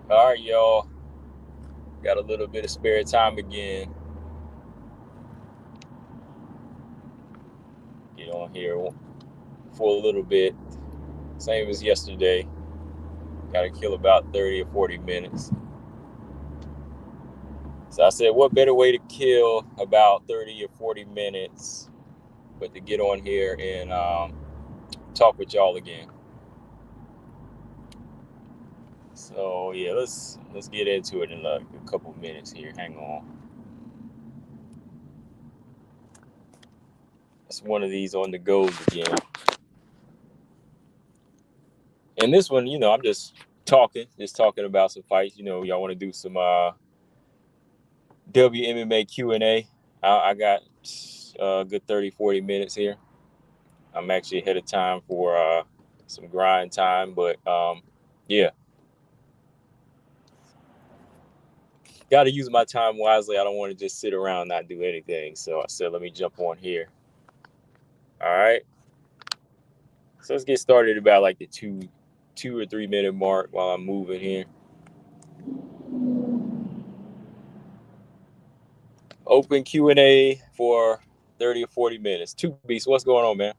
All right, y'all. Got a little bit of spare time again. Get on here for a little bit. Same as yesterday. Got to kill about 30 or 40 minutes. So I said, what better way to kill about 30 or 40 minutes but to get on here and talk with y'all again. So yeah, let's get into it in a couple minutes here. Hang on. It's one of these on the goes again. And this one, I'm just talking about some fights. Y'all want to do some WMMA Q&A. I got a good 30, 40 minutes here. I'm actually ahead of time for some grind time, but yeah, got to use my time wisely. I don't want to just sit around and not do anything. So I said, let me jump on here. All right. So let's get started about like the two or 3 minute mark while I'm moving here. Open Q&A for 30 or 40 minutes. Two Beats, what's going on, man?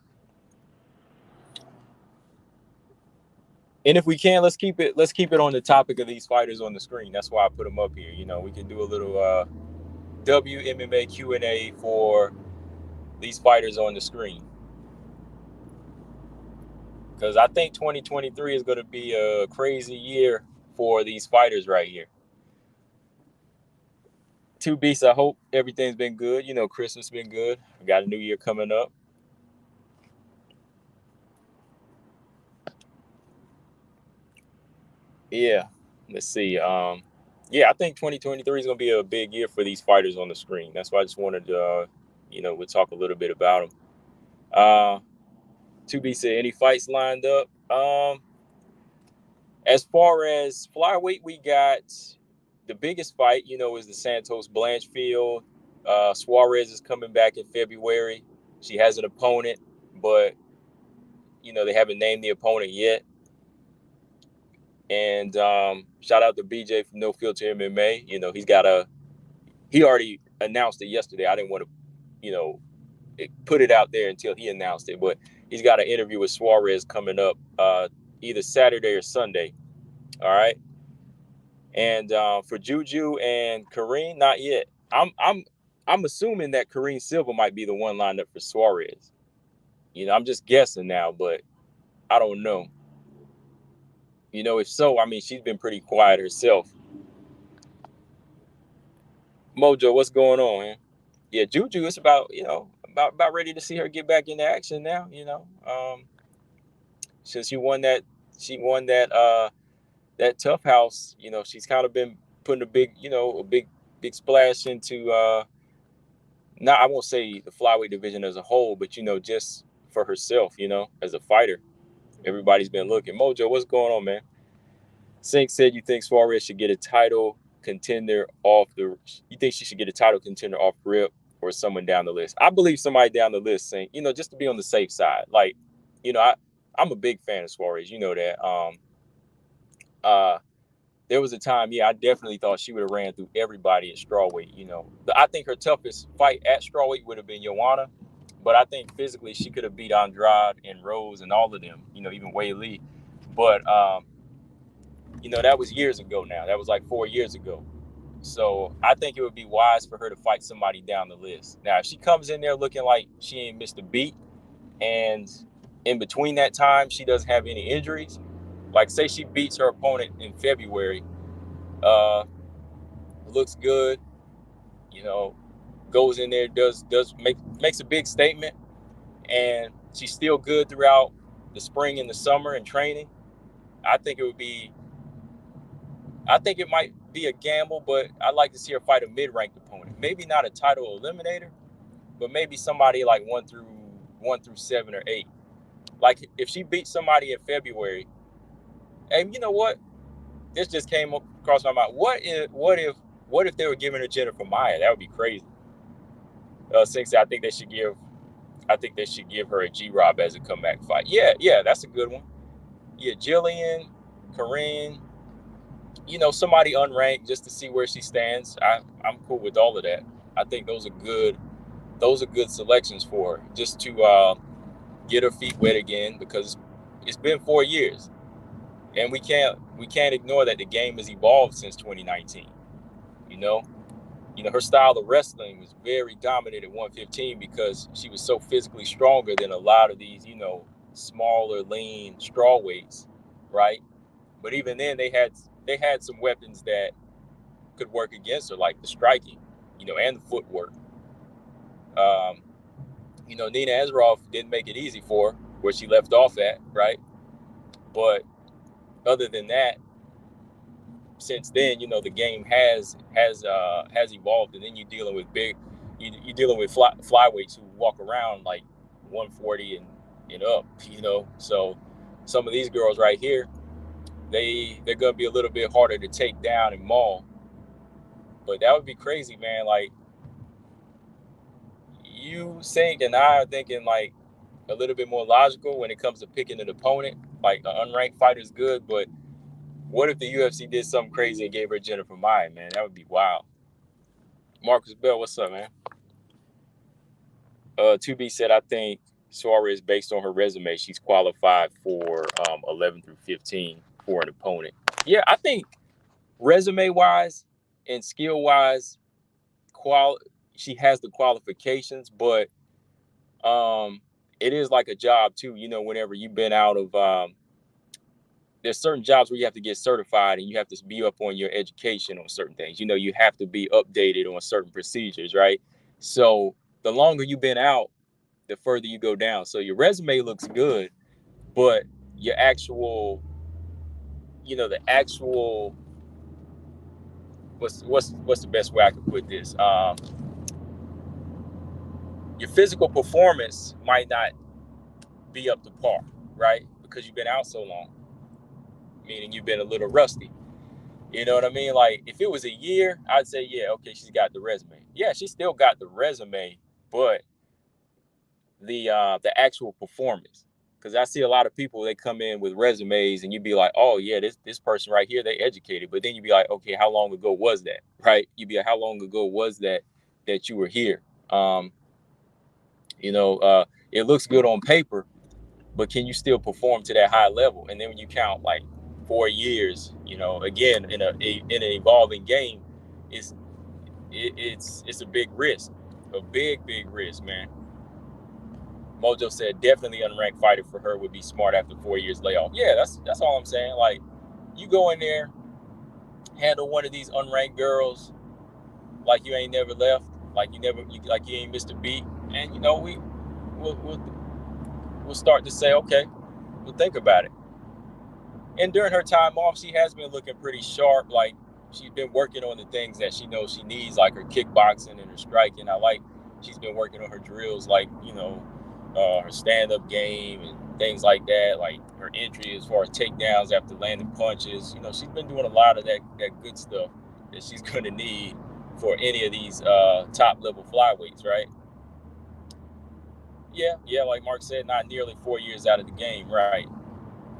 And if we can, let's keep it on the topic of these fighters on the screen. That's why I put them up here. We can do a little WMMA Q&A for these fighters on the screen. Because I think 2023 is going to be a crazy year for these fighters right here. Two Beasts, I hope everything's been good. Christmas been good. We got a new year coming up. Yeah, let's see. Yeah, I think 2023 is going to be a big year for these fighters on the screen. That's why I just wanted to, we'll talk a little bit about them. To be said, any fights lined up? As far as flyweight, we got the biggest fight, is the Santos Blanchfield. Suarez is coming back in February. She has an opponent, but they haven't named the opponent yet. And shout out to BJ from No Filter MMA. He already announced it yesterday. I didn't want to, put it out there until he announced it, but he's got an interview with Suarez coming up either Saturday or Sunday. All right. And for Juju and Kareem, not yet. I'm assuming that Kareem Silva might be the one lined up for Suarez. I'm just guessing now, but I don't know. If so, I mean, she's been pretty quiet herself. Mojo, what's going on, man? Yeah, Juju, it's about ready to see her get back into action now. Since she won that tough house, she's kind of been putting a big splash into not, I won't say the flyweight division as a whole, but just for herself, as a fighter. Everybody's been looking. Mojo, what's going on, man? Sink said you think Suarez should get a title contender off the. You think she should get a title contender off rip or someone down the list? I believe somebody down the list, Sink. Just to be on the safe side. Like, I'm a big fan of Suarez. You know that. Uh, there was a time, I definitely thought she would have ran through everybody at strawweight. I think her toughest fight at strawweight would have been Joanna, but I think physically she could have beat Andrade and Rose and all of them. Even Wei Lee, but that was years ago. Now that was like 4 years ago. So I think it would be wise for her to fight somebody down the list. Now, if she comes in there looking like she ain't missed a beat, and in between that time she doesn't have any injuries, like say she beats her opponent in February, uh, looks good, you know, goes in there, makes a big statement, and she's still good throughout the spring and the summer and training. I think it would be, I think it might be a gamble, but I'd like to see her fight a mid-ranked opponent. Maybe not a title eliminator, but maybe somebody like one through 7 or 8. Like if she beats somebody in February, and you know what? This just came across my mind. What if they were giving her Jennifer Maya? That would be crazy. Since I think they should give her a G-Rob as a comeback fight. Yeah, that's a good one. Yeah, Jillian, Corinne, somebody unranked just to see where she stands. I'm cool with all of that. I think those are good selections for her, just to get her feet wet again, because it's been 4 years, and we can't ignore that the game has evolved since 2019. Her style of wrestling was very dominant at 115 because she was so physically stronger than a lot of these, smaller, lean strawweights, right? But even then, they had some weapons that could work against her, like the striking, and the footwork. Nina Azarov didn't make it easy for her where she left off at, right? But other than that, since then, the game has evolved, and then you're dealing with flyweights who walk around like 140 and up, So some of these girls right here, they're gonna be a little bit harder to take down and maul. But that would be crazy, man. Like, you think and I are thinking like a little bit more logical when it comes to picking an opponent. Like, an unranked fighter is good, but what if the UFC did something crazy and gave her Jennifer Maia, man? That would be wild. Marcus Bell, what's up, man? 2B said, I think Suarez, based on her resume, she's qualified for 11 through 15 for an opponent. Yeah, I think resume-wise and skill-wise, she has the qualifications, but it is like a job too. Whenever you've been out of there's certain jobs where you have to get certified and you have to be up on your education on certain things. You have to be updated on certain procedures, right? So the longer you've been out, the further you go down. So your resume looks good, but your actual, the actual, what's the best way I could put this? Your physical performance might not be up to par, right? Because you've been out so long, meaning you've been a little rusty. You know what I mean? Like, if it was a year, I'd say, yeah, okay, she's got the resume. Yeah, she still got the resume, but the actual performance. Because I see a lot of people, they come in with resumes and you'd be like, oh, yeah, this person right here, they educated. But then you'd be like, okay, how long ago was that, right? You'd be like, how long ago was that you were here? It looks good on paper, but can you still perform to that high level? And then when you count like 4 years, again, in an evolving game, it's a big risk, big risk, man. Mojo said definitely unranked fighter for her would be smart after 4 years layoff. Yeah, that's all I'm saying. Like, you go in there, handle one of these unranked girls like you ain't never left, like you ain't missed a beat, and we'll start to say, okay, we'll think about it. And during her time off, she has been looking pretty sharp. Like, she's been working on the things that she knows she needs, like her kickboxing and her striking. She's been working on her drills, like, her stand-up game and things like that, like her entry as far as takedowns after landing punches. She's been doing a lot of that good stuff that she's going to need for any of these top-level flyweights, right? Yeah, like Mark said, not nearly 4 years out of the game, right?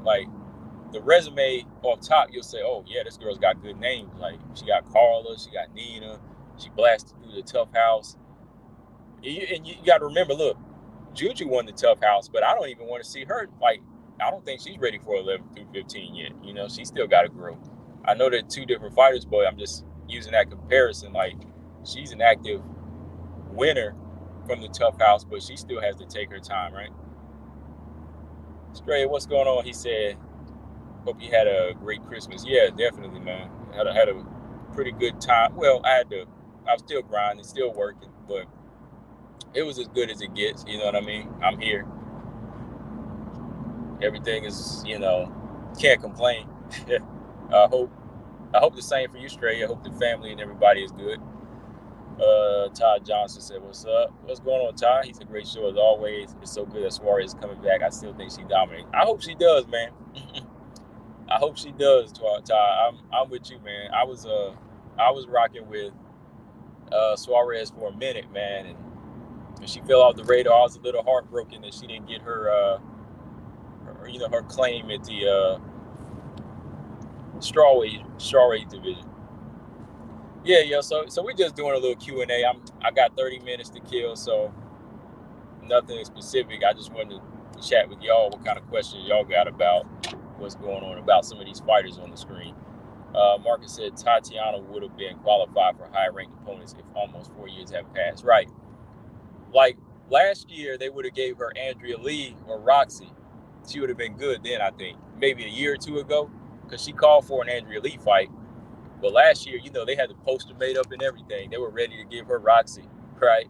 Like, the resume off top, you'll say, oh, yeah, this girl's got good names. Like, she got Carla, she got Nina, she blasted through the Tough House. And you got to remember, look, Juju won the Tough House, but I don't even want to see her. Like, I don't think she's ready for 11 through 15 yet. She still got to grow. I know they're two different fighters, but I'm just using that comparison. Like, she's an active winner from the Tough House, but she still has to take her time, right? Stray, what's going on? He said, hope you had a great Christmas. Yeah, definitely, man. Had a pretty good time. Well, I was still grinding, still working, but it was as good as it gets. You know what I mean? I'm here. Everything is, can't complain. I hope the same for you, Stray. I hope the family and everybody is good. Todd Johnson said, what's up? What's going on, Todd? He's a great show as always. It's so good that Suarez is coming back. I still think she dominates. I hope she does, man. I hope she does, Todd. I'm with you, man. I was rocking with Suarez for a minute, man, and she fell off the radar. I was a little heartbroken that she didn't get her claim at the strawweight division. Yeah. So we're just doing a little Q&A. I got 30 minutes to kill, so nothing specific. I just wanted to chat with y'all what kind of questions y'all got about what's going on about some of these fighters on the screen. Marcus said Tatiana would have been qualified for high-ranked opponents if almost 4 years have passed. Right. Like last year, they would have gave her Andrea Lee or Roxy. She would have been good then, I think. Maybe a year or two ago, because she called for an Andrea Lee fight. But last year, they had the poster made up and everything. They were ready to give her Roxy, right?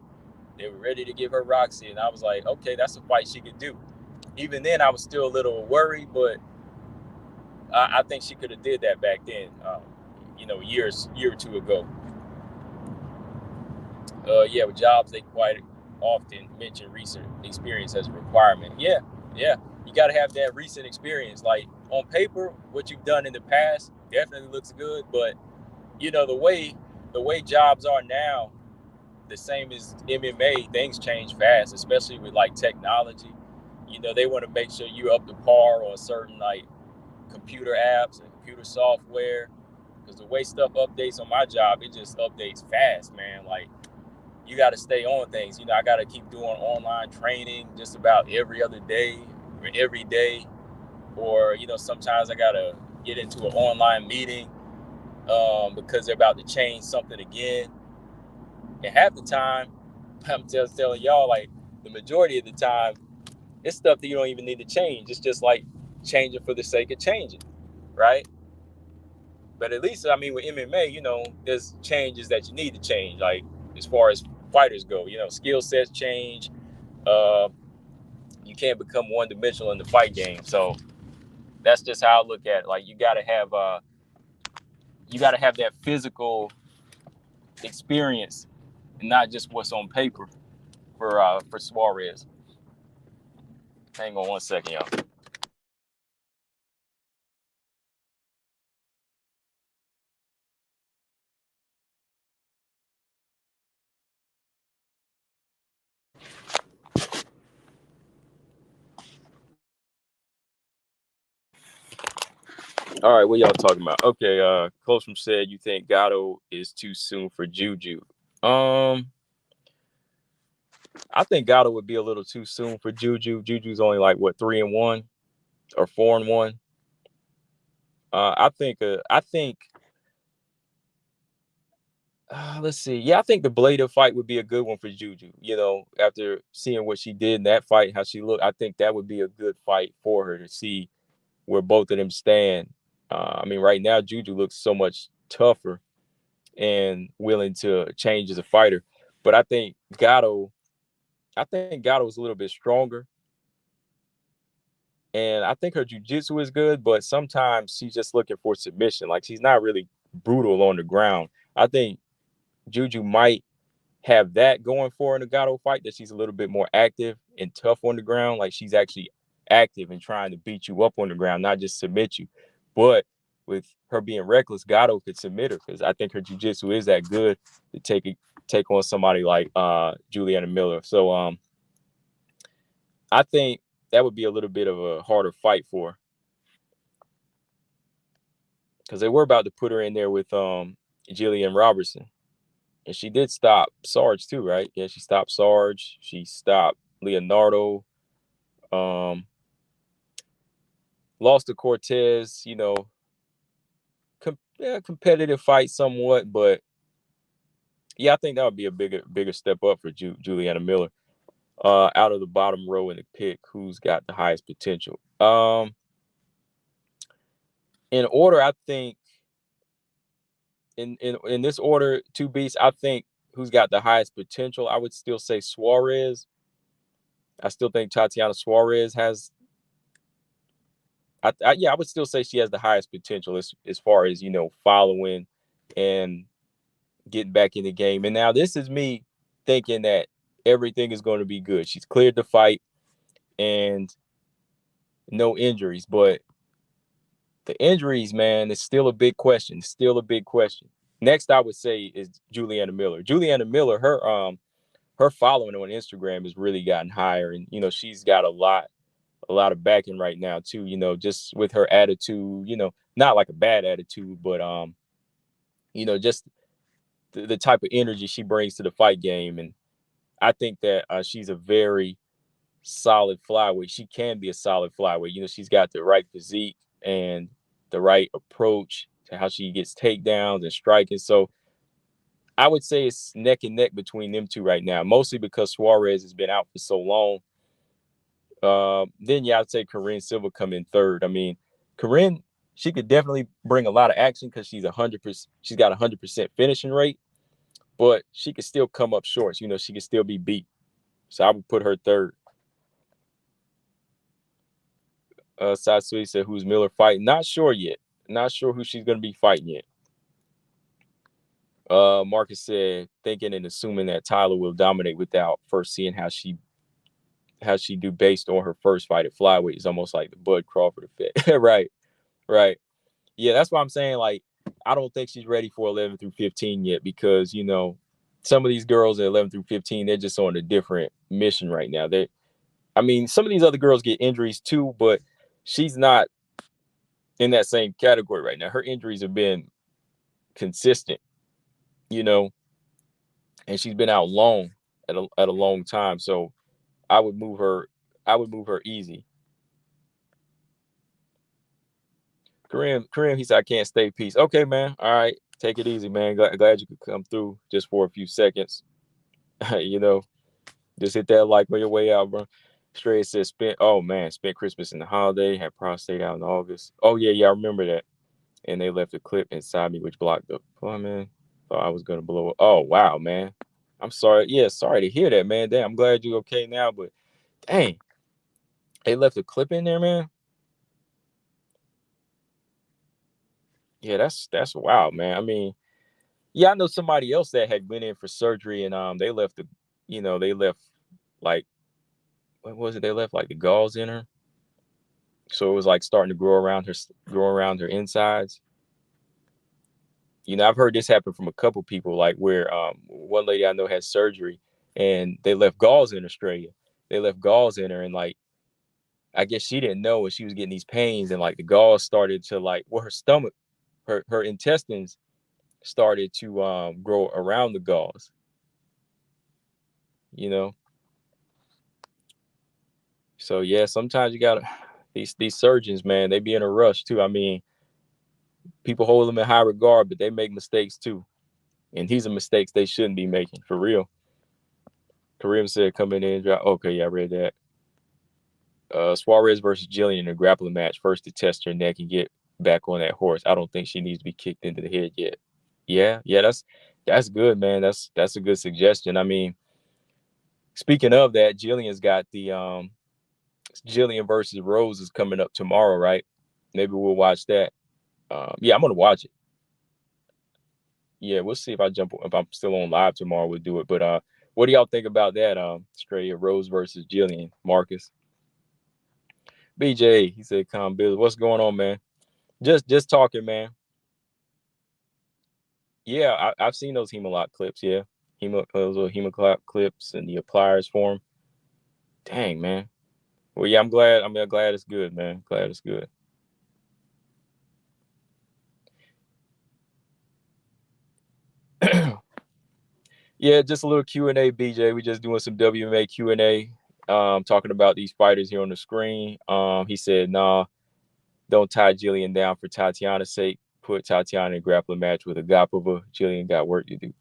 They were ready to give her Roxy, and I was like, okay, that's a fight she could do. Even then, I was still a little worried, but I think she could have did that back then, a year or two ago. With jobs, they quite often mention recent experience as a requirement. Yeah, you got to have that recent experience. Like on paper, what you've done in the past definitely looks good, but the way jobs are now, the same as MMA, things change fast, especially with like technology. They want to make sure you're up to par on certain like computer apps and computer software, because the way stuff updates on my job, it just updates fast, man. Like you got to stay on things. I got to keep doing online training just about every other day or every day, or sometimes I got to get into an online meeting because they're about to change something again. And half the time, I'm just telling y'all, like the majority of the time, it's stuff that you don't even need to change. It's just like changing for the sake of changing, right? But at least, with MMA, there's changes that you need to change. Like as far as fighters go, skill sets change. You can't become one-dimensional in the fight game. So that's just how I look at it. Like you got to have that physical experience, and not just what's on paper for Suarez. Hang on one second, y'all. All right, what y'all talking about? Okay, Closum said you think Gatto is too soon for Juju. I think Gatto would be a little too soon for Juju. Juju's only like what 3-1 or 4-1. I think. Let's see. Yeah, I think the Blada fight would be a good one for Juju. After seeing what she did in that fight, how she looked, I think that would be a good fight for her to see where both of them stand. Right now Juju looks so much tougher and willing to change as a fighter, but I think Gatto is a little bit stronger, and I think her jiu-jitsu is good, but sometimes she's just looking for submission. Like she's not really brutal on the ground. I think Juju might have that going for her in the Gatto fight, that she's a little bit more active and tough on the ground. Like she's actually active and trying to beat you up on the ground, not just submit you. But with her being reckless, Gatto could submit her, because I think her jiu-jitsu is that good to take on somebody like Juliana Miller. So I think that would be a little bit of a harder fight for her, because they were about to put her in there with Jillian Robertson. And she did stop Sarge too, right? Yeah, she stopped Sarge. She stopped Leonardo. Lost to Cortez, competitive fight somewhat, but yeah, I think that would be a bigger step up for Juliana Miller. Out of the bottom row in the pick, who's got the highest potential? In order, I think in this order, two beasts, I think who's got the highest potential, I would still say Suarez. I still think Tatiana Suarez has. I would still say she has the highest potential as far as following and getting back in the game. And now this is me thinking that everything is going to be good. She's cleared the fight and no injuries, but the injuries, man, is still a big question. Still a big question. Next, I would say is Juliana Miller. Juliana Miller, her following on Instagram has really gotten higher, and she's got a lot a lot of backing right now too. You know, just with her attitude. You know, not like a bad attitude, but you know, just the type of energy she brings to the fight game, and I think that she's a very solid flyweight. She can be a solid flyweight. You know, she's got the right physique and the right approach to how she gets takedowns and striking. So I would say it's neck and neck between them two right now, mostly because Suarez has been out for so long. Then yeah, I'd say Corinne Silva come in third. I mean, Corinne, she could definitely bring a lot of action because she's 100%. She's got 100% finishing rate, but she could still come up short. You know, she could still be beat. So I would put her third. Satsui said, "Who's Miller fighting?" Not sure yet. Not sure who she's going to be fighting yet. Marcus said, "Thinking and assuming that Tyler will dominate without first seeing how she do based on her first fight at flyweight is almost like the Bud Crawford effect." Right, right. Yeah, that's why I'm saying, like, I don't think she's ready for 11 through 15 yet because, you know, some of these girls at 11 through 15, they're just on a different mission right now. I mean, some of these other girls get injuries too, but she's not in that same category right now. Her injuries have been consistent, you know, and she's been out long at a long time. So I would move her. I would move her easy. Kareem, he said, "I can't stay peace." Okay, man. All right, take it easy, man. Glad you could come through just for a few seconds. You know, just hit that like on your way out, bro. Straight said, spent Christmas and the holiday, had prostate out in August. Oh yeah, I remember that. And they left a clip inside me which blocked the man. Thought I was gonna blow up. Oh wow, man. I'm sorry. Yeah, sorry to hear that, man. Damn, I'm glad you're okay now, but dang, they left a clip in there, man. Yeah, that's wild, man. I mean, yeah, I know somebody else that had went in for surgery and they left they left like what was it? They left like the galls in her. So it was like starting to grow around her insides. You know, I've heard this happen from a couple people, like where one lady I know had surgery and they left galls in Australia. They left galls in her and like I guess she didn't know and she was getting these pains and like the galls started to like her stomach, her intestines started to grow around the galls, you know. So yeah, sometimes you gotta these surgeons, man, they be in a rush too. I mean, people hold them in high regard, but they make mistakes too. And these are mistakes they shouldn't be making for real. Kareem said coming in and drop. Okay, yeah, I read that. Suarez versus Jillian in a grappling match. First to test her neck and get back on that horse. I don't think she needs to be kicked into the head yet. Yeah, that's good, man. That's a good suggestion. I mean, speaking of that, Jillian's got the Jillian versus Rose is coming up tomorrow, right? Maybe we'll watch that. Yeah, I'm gonna watch it. Yeah, we'll see if I'm still on live tomorrow, we'll do it. But what do y'all think about that? Straight Rose versus Jillian, Marcus. BJ, he said, "Calm Billy, what's going on, man? Just talking, man. Yeah, I've seen those Hemalock clips. Yeah, those little Hemalock clips and the pliers for him. Dang, man. Well, yeah, I'm glad. I'm glad it's good, man. Glad it's good. Yeah, just a little Q&A, BJ. We just doing some WMA Q&A, talking about these fighters here on the screen. He said, "Nah, don't tie Jillian down for Tatiana's sake. Put Tatiana in a grappling match with Agapova. Jillian got work to do."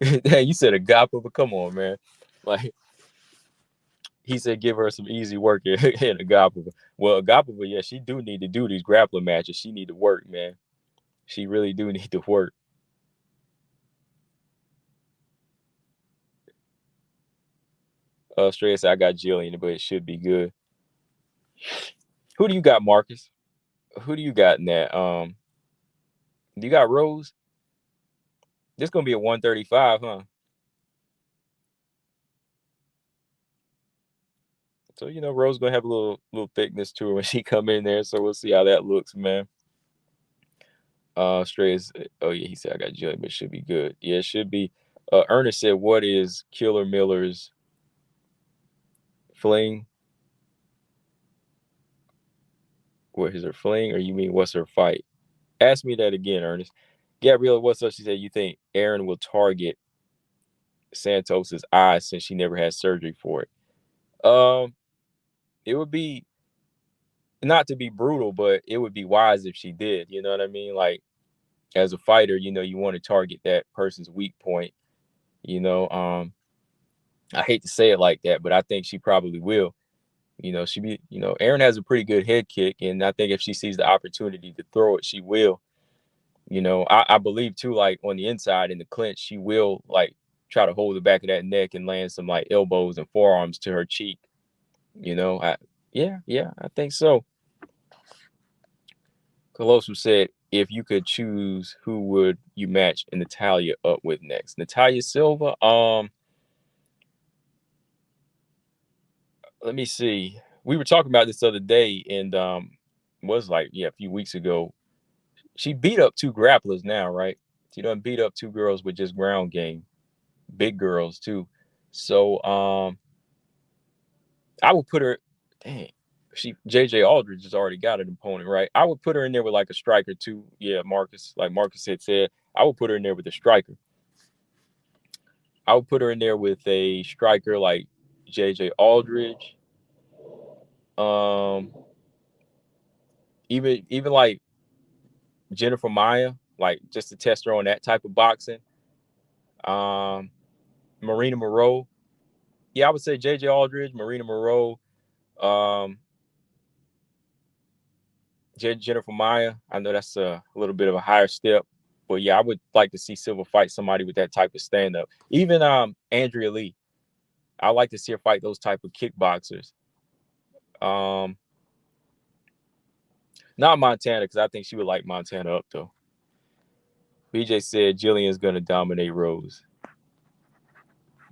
Hey, you said Agapova? Come on, man. Like he said, give her some easy work in Agapova. Well, Agapova, yeah, she do need to do these grappling matches. She need to work, man. She really do need to work. Straight said, I got Jillian, but it should be good. Who do you got, Marcus? Who do you got in that? You got Rose? This gonna be a 135, huh? So you know, Rose gonna have a little thickness to her when she come in there. So we'll see how that looks, man. Straight. Oh yeah, he said I got Jillian, but it should be good. Yeah, it should be. Ernest said, "What is Killer Miller's fling?" What is her fling, or you mean what's her fight? Ask me that again, Ernest. Gabriella, what's up? She said, you think Aaron will target Santos's eyes since she never had surgery for it? It would be, not to be brutal, but it would be wise if she did. You know what I mean? Like, as a fighter, you know, you want to target that person's weak point. You know, I hate to say it like that, but I think she probably will. You know, Aaron has a pretty good head kick, and I think if she sees the opportunity to throw it, she will. You know, I believe too, like on the inside in the clinch, she will like try to hold the back of that neck and land some like elbows and forearms to her cheek. You know, I think so. Colosso said, if you could choose, who would you match Natalia up with next? Natalia Silva. Let me see. We were talking about this the other day, and was like, a few weeks ago. She beat up 2 grapplers now, right? She done beat up 2 girls with just ground game, big girls too. So I would put her. Dang, JJ Aldridge has already got an opponent, right? I would put her in there with like a striker too. Yeah, Marcus, like Marcus had said, I would put her in there with a striker. I would put her in there with a striker like JJ Aldridge. Even like Jennifer Maya, like just to test her on that type of boxing. Marina Moreau. Yeah, I would say JJ Aldridge, Marina Moreau, Jennifer Maya. I know that's a little bit of a higher step, but yeah, I would like to see Silva fight somebody with that type of stand up. Even Andrea Lee. I like to see her fight those type of kickboxers. Not Montana, because I think she would like Montana up though. BJ said Jillian's gonna dominate Rose.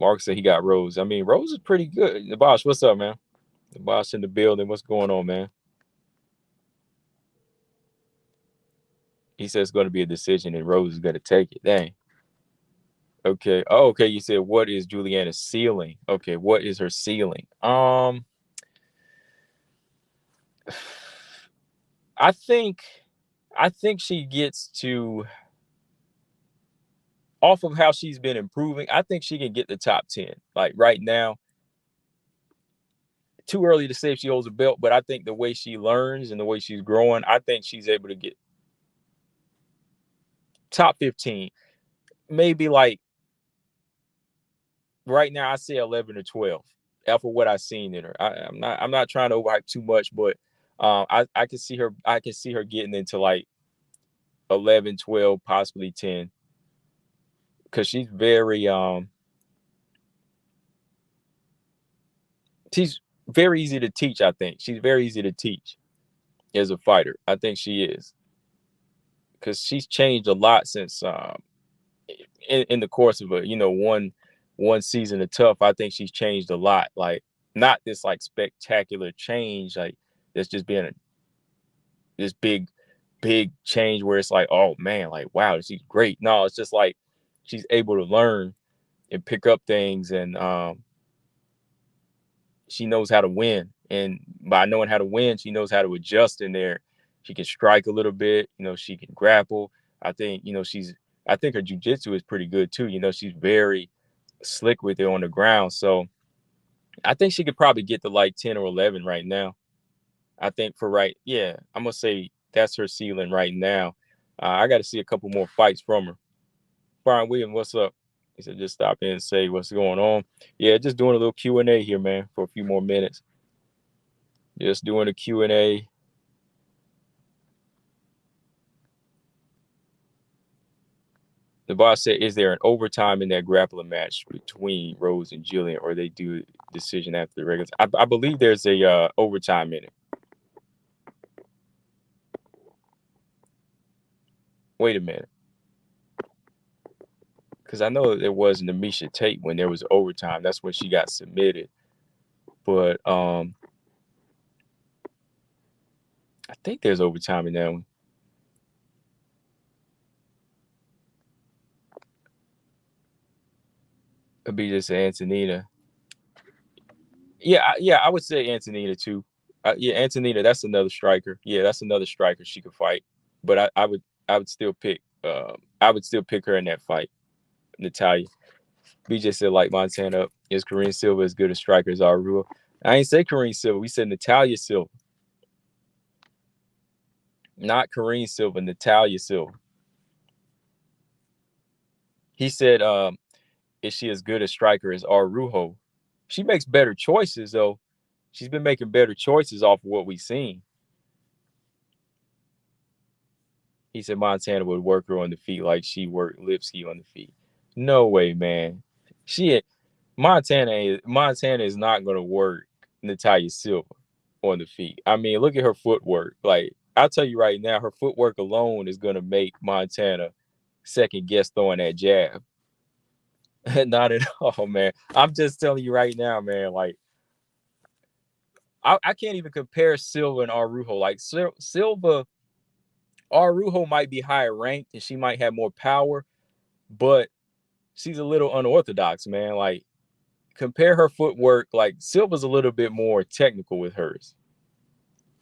Mark said he got Rose. I mean, Rose is pretty good. The Boss, what's up, man? The Boss in the building. What's going on, man? He says it's going to be a decision, and Rose is going to take it. Dang. Okay. Oh, okay. You said, what is Juliana's ceiling? Okay. What is her ceiling? I think she gets to, off of how she's been improving, I think she can get the top 10. Like right now, too early to say if she holds a belt, but I think the way she learns and the way she's growing, I think she's able to get top 15. Maybe like right now, I say 11 or 12 after what I've seen in her. I'm not trying to overhype too much, but I can see her getting into like 11, 12, possibly 10, because she's very easy to teach. I think she's very easy to teach as a fighter. I think she is, because she's changed a lot since in the course of one season of Tough. I think she's changed a lot. Like, not this like spectacular change, like there's just been this big change where it's like, oh man, like wow, she's great. No, it's just like she's able to learn and pick up things, and she knows how to win. And by knowing how to win, she knows how to adjust in there. She can strike a little bit, she can grapple. I think, I think her jiu-jitsu is pretty good too. She's very slick with it on the ground. So I think she could probably get to like 10 or 11 right now. I think I'm going to say that's her ceiling right now. I got to see a couple more fights from her. Brian Williams, what's up? He said, just stop in and say what's going on. Yeah, just doing a little Q&A here, man, for a few more minutes. Just doing a Q&A. The boss said, is there an overtime in that grappling match between Rose and Jillian, or they do decision after the regulars? I believe there's a overtime in it. Wait a minute. Because I know there was Namisha Tate when there was overtime. That's when she got submitted. But I think there's overtime in that one. It'd be just Antonina. Yeah, I would say Antonina too. Yeah, Antonina, that's another striker. Yeah, that's another striker she could fight. But I would still pick I would still pick her in that fight, Natalia. BJ said like Montana is Kareem Silva as good a striker as our rule. I ain't say Kareem Silva. We said Natalia Silva, not Kareem Silva. Natalia Silva. He said, "Is she as good a striker as Arujo?" She makes better choices though. She's been making better choices off of what we've seen. He said Montana would work her on the feet like she worked Lipsky on the feet. No way, man. She Montana is not gonna work Natalia Silva on the feet. I mean, look at her footwork. Like I'll tell you right now, her footwork alone is gonna make Montana second guess throwing that jab. Not at all, man. I'm just telling you right now, man. Like I can't even compare Silva and Arujo. Like Silva, Arujo might be higher ranked and she might have more power, but she's a little unorthodox, man. Like compare her footwork. Like Silva's a little bit more technical with hers.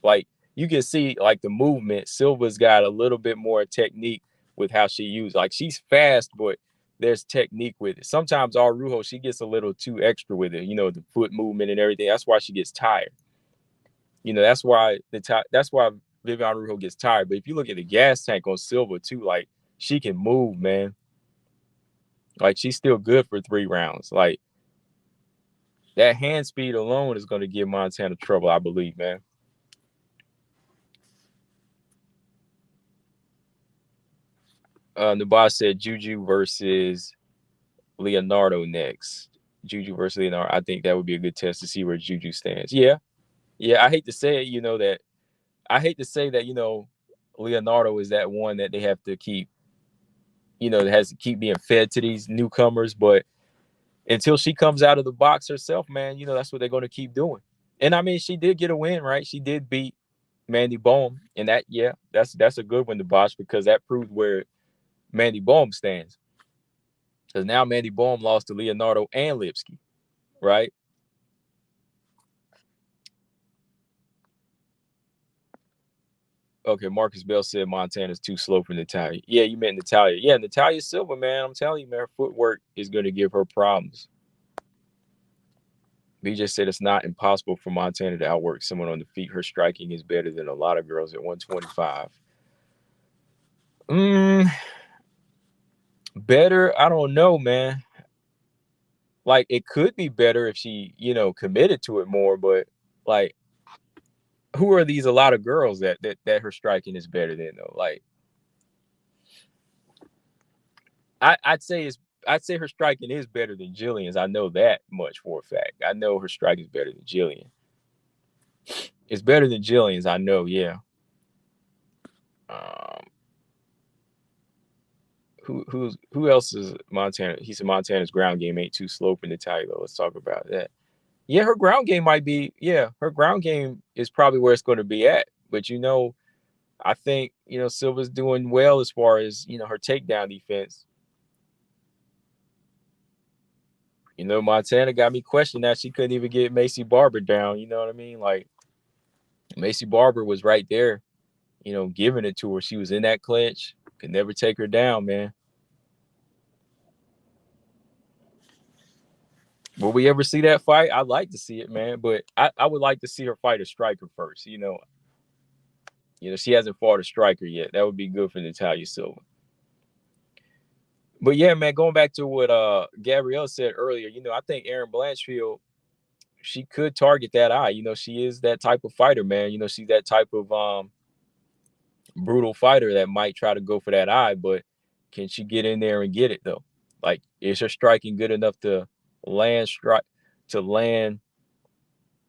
Like you can see like the movement. Silva's got a little bit more technique with how she uses. Like she's fast, but there's technique with it. Sometimes Arujo, she gets a little too extra with it. You know, the foot movement and everything. That's why she gets tired. You know, that's why Vivian Arujo gets tired. But if you look at the gas tank on Silva too, like she can move, man. Like she's still good for 3 rounds. Like that hand speed alone is going to give Montana trouble, I believe, man. The boss said Juju versus Leonardo next. Juju versus Leonardo. I think that would be a good test to see where Juju stands. Yeah. Yeah. I hate to say it, Leonardo is that one that they have to keep, that has to keep being fed to these newcomers. But until she comes out of the box herself, man, that's what they're going to keep doing. And I mean, she did get a win, right? She did beat Mandy Bohm. And that's a good one to watch because that proves where Mandy Bohm stands. Because now Mandy Bohm lost to Leonardo and Lipsky, right? Okay, Marcus Bell said Montana's too slow for Natalia. Yeah, you meant Natalia. Yeah, Natalia Silva, man. I'm telling you, man, her footwork is going to give her problems. BJ said it's not impossible for Montana to outwork someone on the feet. Her striking is better than a lot of girls at 125. Better? I don't know, man. Like it could be better if she, committed to it more, but like who are these a lot of girls that her striking is better than though? Like I'd say her striking is better than Jillian's. I know that much for a fact. I know her striking is better than Jillian. It's better than Jillian's. I know. Yeah. Who else is Montana? He said Montana's ground game ain't too slow for Natalia. Let's talk about that. Yeah, her ground game might be. Yeah, her ground game is probably where it's going to be at. But I think Silva's doing well as far as her takedown defense. Montana got me questioning that she couldn't even get Macy Barber down. You know what I mean? Like Macy Barber was right there, giving it to her. She was in that clinch, could never take her down, man. Will we ever see that fight? I'd like to see it, man, but I would like to see her fight a striker first. She hasn't fought a striker yet. That would be good for Natalia Silva. But yeah, man, going back to what Gabrielle said earlier, I think Erin Blanchfield, she could target that eye. She is that type of fighter, man. She's that type of brutal fighter that might try to go for that eye, but can she get in there and get it though? Like, is her striking good enough to land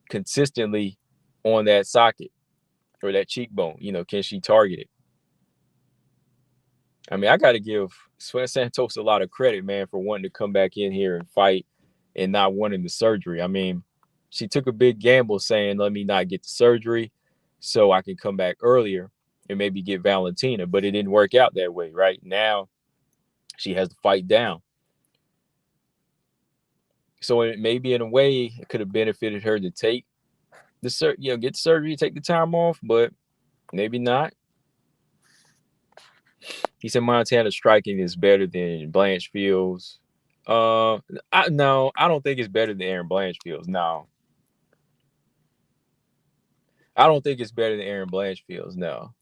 consistently on that socket or that cheekbone? Can she target it? I mean, I got to give Santos a lot of credit, man, for wanting to come back in here and fight and not wanting the surgery. I mean, she took a big gamble saying, let me not get the surgery so I can come back earlier and maybe get Valentina, but it didn't work out that way, right? Now she has to fight down. So maybe in a way, it could have benefited her to take get the surgery, take the time off, but maybe not. He said Montana's striking is better than Blanchfield's. No, I don't think it's better than Aaron Blanchfield's. No, I don't think it's better than Aaron Blanchfield's. No,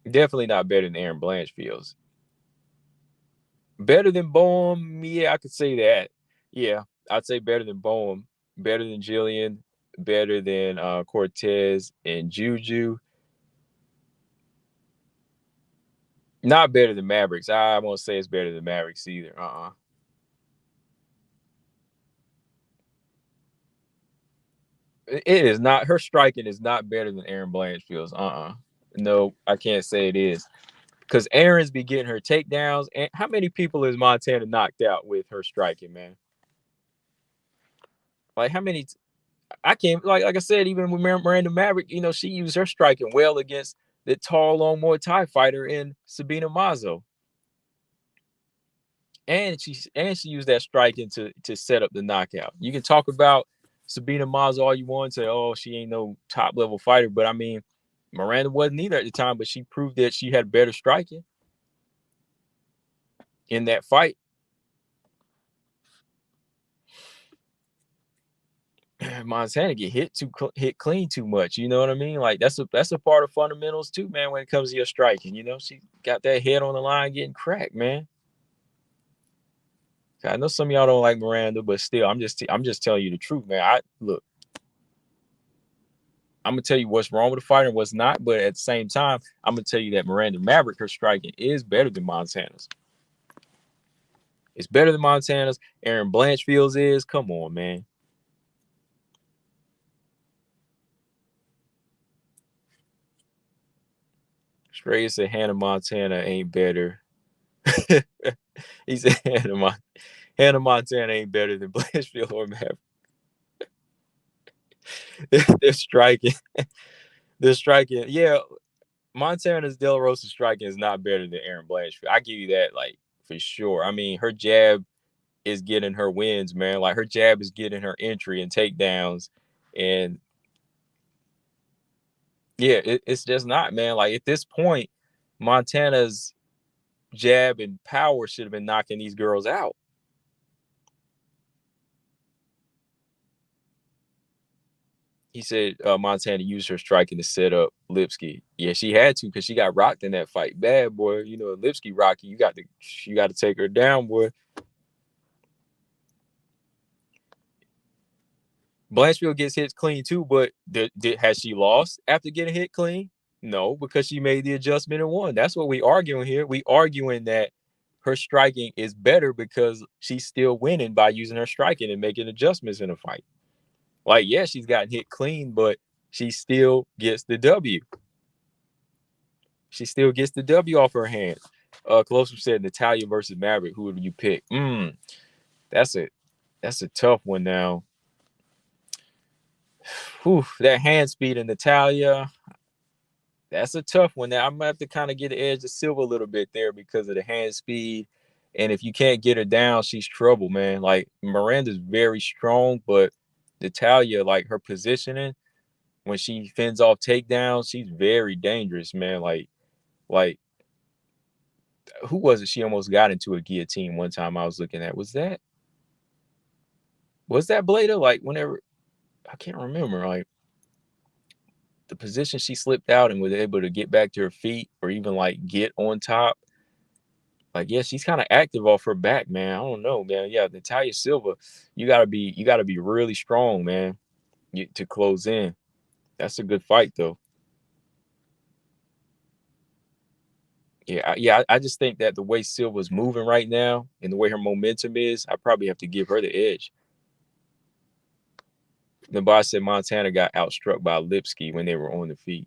definitely not better than Aaron Blanchfield's. Better than Boehm? Yeah, I could say that. Yeah, I'd say better than Boehm, better than Jillian, better than Cortez and Juju. Not better than Mavericks. I won't say it's better than Mavericks either. It is not. Her striking is not better than Aaron Blanchfield's. No, I can't say it is. Because Aaron's be getting her takedowns. And how many people is Montana knocked out with her striking, man? Like how many? I can't. Like I said, even with Miranda Maverick, she used her striking well against the tall, long Muay Thai fighter in Sabina Mazo. And she used that striking to set up the knockout. You can talk about Sabina Mazo all you want, say, oh, she ain't no top level fighter, but I mean, Miranda wasn't either at the time, but she proved that she had better striking in that fight. Montana get hit clean too much. You know what I mean? Like that's a part of fundamentals too, man. When it comes to your striking, she got that head on the line getting cracked, man. I know some of y'all don't like Miranda, but still, I'm just telling you the truth, man. Look, I'm gonna tell you what's wrong with the fighter and what's not, but at the same time, I'm gonna tell you that Miranda Maverick, her striking is better than Montana's. It's better than Montana's. Aaron Blanchfield's is. Come on, man. Straight said Hannah Montana ain't better. He said Hannah Montana ain't better than Blanchfield or Maverick. They're striking. They're striking. Yeah, Montana's De La Rosa striking is not better than Aaron Blanchfield. I give you that, like, for sure. I mean, her jab is getting her wins, man. Like, her jab is getting her entry and takedowns. And, yeah, it's just not, man. Like, at this point, Montana's jab and power should have been knocking these girls out. He said Montana used her striking to set up Lipsky. Yeah, she had to because she got rocked in that fight. Bad, boy. Lipsky rocky. You got to take her down, boy. Blanchfield gets hit clean too, but has she lost after getting hit clean? No, because she made the adjustment and won. That's what we arguing here. We arguing that her striking is better because she's still winning by using her striking and making adjustments in a fight. Like, yeah, she's gotten hit clean, but she still gets the W. She still gets the W off her hands. Closer said Natalia versus Maverick. Who would you pick? That's a tough one now. Whew, that hand speed in Natalia. That's a tough one. Now I'm gonna have to kind of get the edge of Silva a little bit there because of the hand speed. And if you can't get her down, she's trouble, man. Like Miranda's very strong, but Natalia, like her positioning, when she fends off takedowns, she's very dangerous, man. Like who was it? She almost got into a guillotine one time. I was looking at. Was that Blada? Like whenever I can't remember. Like the position she slipped out and was able to get back to her feet or even like get on top. Like, yeah, she's kind of active off her back, man. I don't know, man. Yeah, Natalia Silva, you gotta be really strong, man, to close in. That's a good fight, though. Yeah. I just think that the way Silva's moving right now and the way her momentum is, I probably have to give her the edge. The boss said Montana got outstruck by Lipsky when they were on the feet.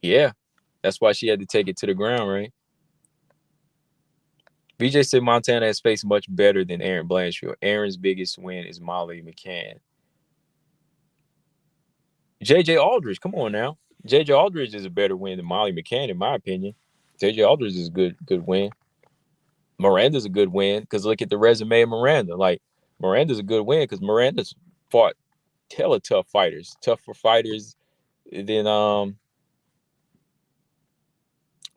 Yeah, that's why she had to take it to the ground, right? BJ said Montana has faced much better than Aaron Blanchfield. Aaron's biggest win is Molly McCann. JJ Aldridge, come on now. JJ Aldridge is a better win than Molly McCann, in my opinion. JJ Aldridge is a good win. Miranda's a good win because look at the resume of Miranda. Like Miranda's a good win because Miranda's fought hella tough fighters, tougher fighters than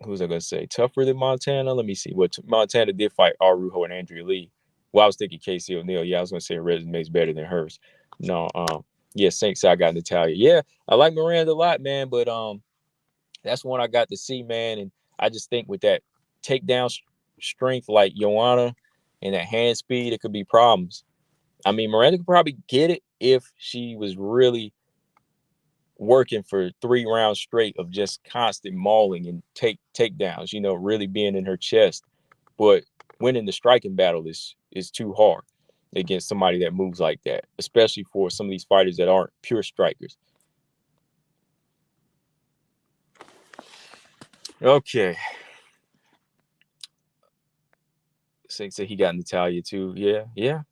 who was I gonna say? Tougher than Montana? Let me see. What Montana did fight Arujo and Andrea Lee. Well, I was thinking Casey O'Neill. Yeah, I was gonna say her resume's better than hers. No, yeah, Saint I got Natalia. Yeah, I like Miranda a lot, man, but that's one I got to see, man. And I just think with that takedown strength like Joanna and that hand speed, it could be problems. I mean, Miranda could probably get it if she was really working for 3 rounds straight of just constant mauling and takedowns, you know, really being in her chest. But winning the striking battle is too hard against somebody that moves like that, especially for some of these fighters that aren't pure strikers. Okay. Sink said he got Natalia too. Yeah.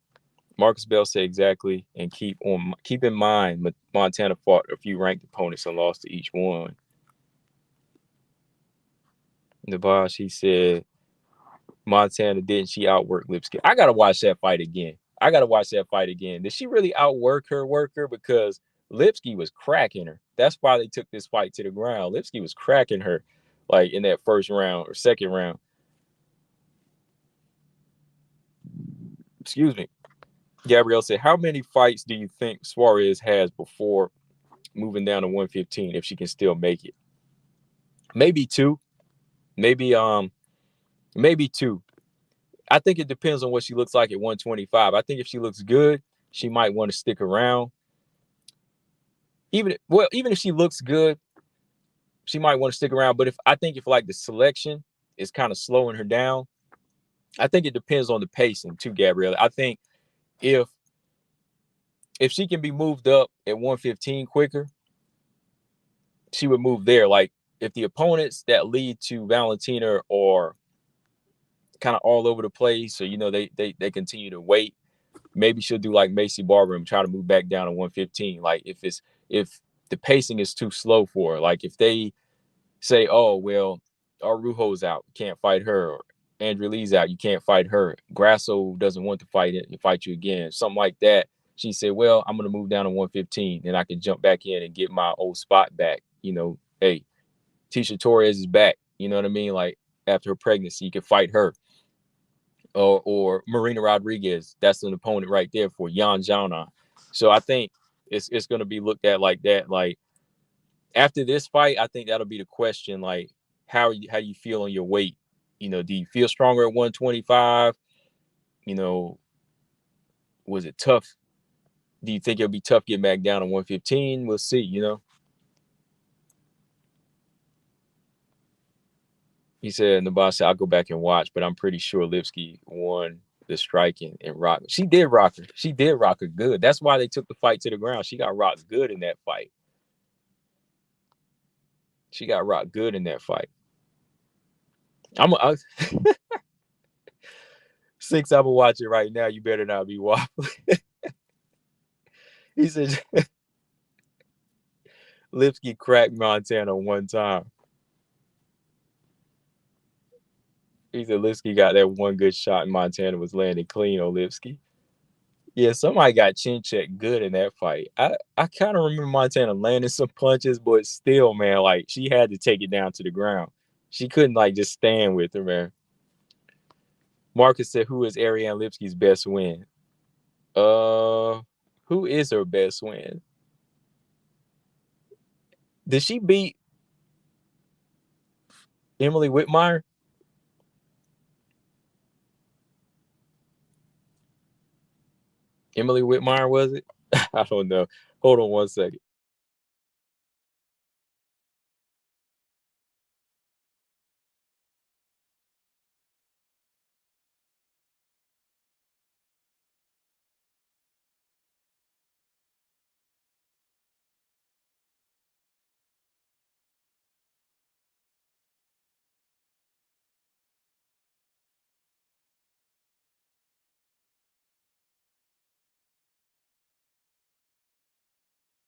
Marcus Bell said exactly, and keep in mind Montana fought a few ranked opponents and lost to each one. Navash, he said Montana didn't she outwork Lipsky? I gotta watch that fight again. Did she really outwork her worker? Because Lipsky was cracking her. That's why they took this fight to the ground. Lipsky was cracking her, like in that first round or second round. Excuse me. Gabrielle said, "How many fights do you think Suarez has before moving down to 115 if she can still make it?" Maybe 2. Maybe maybe 2. I think it depends on what she looks like at 125. I think if she looks good, she might want to stick around. Even if she looks good, she might want to stick around. But if like the selection is kind of slowing her down, I think it depends on the pacing too, Gabrielle. I think if she can be moved up at 115 quicker, she would move there. Like if the opponents that lead to Valentina are kind of all over the place, or they continue to wait, maybe she'll do like Macy Barber and try to move back down to 115. Like if the pacing is too slow for her, like if they say, oh well, Arujo's out, can't fight her, or Andrea Lee's out, you can't fight her, Grasso doesn't want to fight you again, something like that. She said, well, I'm gonna move down to 115 and I can jump back in and get my old spot back. Hey, Tisha Torres is back. You know what I mean? Like after her pregnancy, you can fight her. Or Marina Rodriguez, that's an opponent right there for Yan Zhaonan. So I think it's going to be looked at like that. Like after this fight, I think that'll be the question. Like how you feel on your weight? Do you feel stronger at 125? Was it tough? Do you think it'll be tough getting back down to 115? We'll see. He said, Nabas said, I'll go back and watch, but I'm pretty sure Lipsky won the striking and rock. She did rock her. She did rock her good. That's why they took the fight to the ground. She got rocked good in that fight. Since I'm gonna watch it right now, you better not be waffling. He said Lipsky cracked Montana one time. He said Lipsky got that one good shot and Montana was landing clean on Lipsky. Yeah, somebody got chin checked good in that fight. I kind of remember Montana landing some punches, but still, man, like she had to take it down to the ground. She couldn't like just stand with her, man. Marcus said, "Who is Ariane Lipsky's best win?" Who is her best win? Did she beat Emily Whitmire? Emily Whitmire, was it? I don't know. Hold on one second.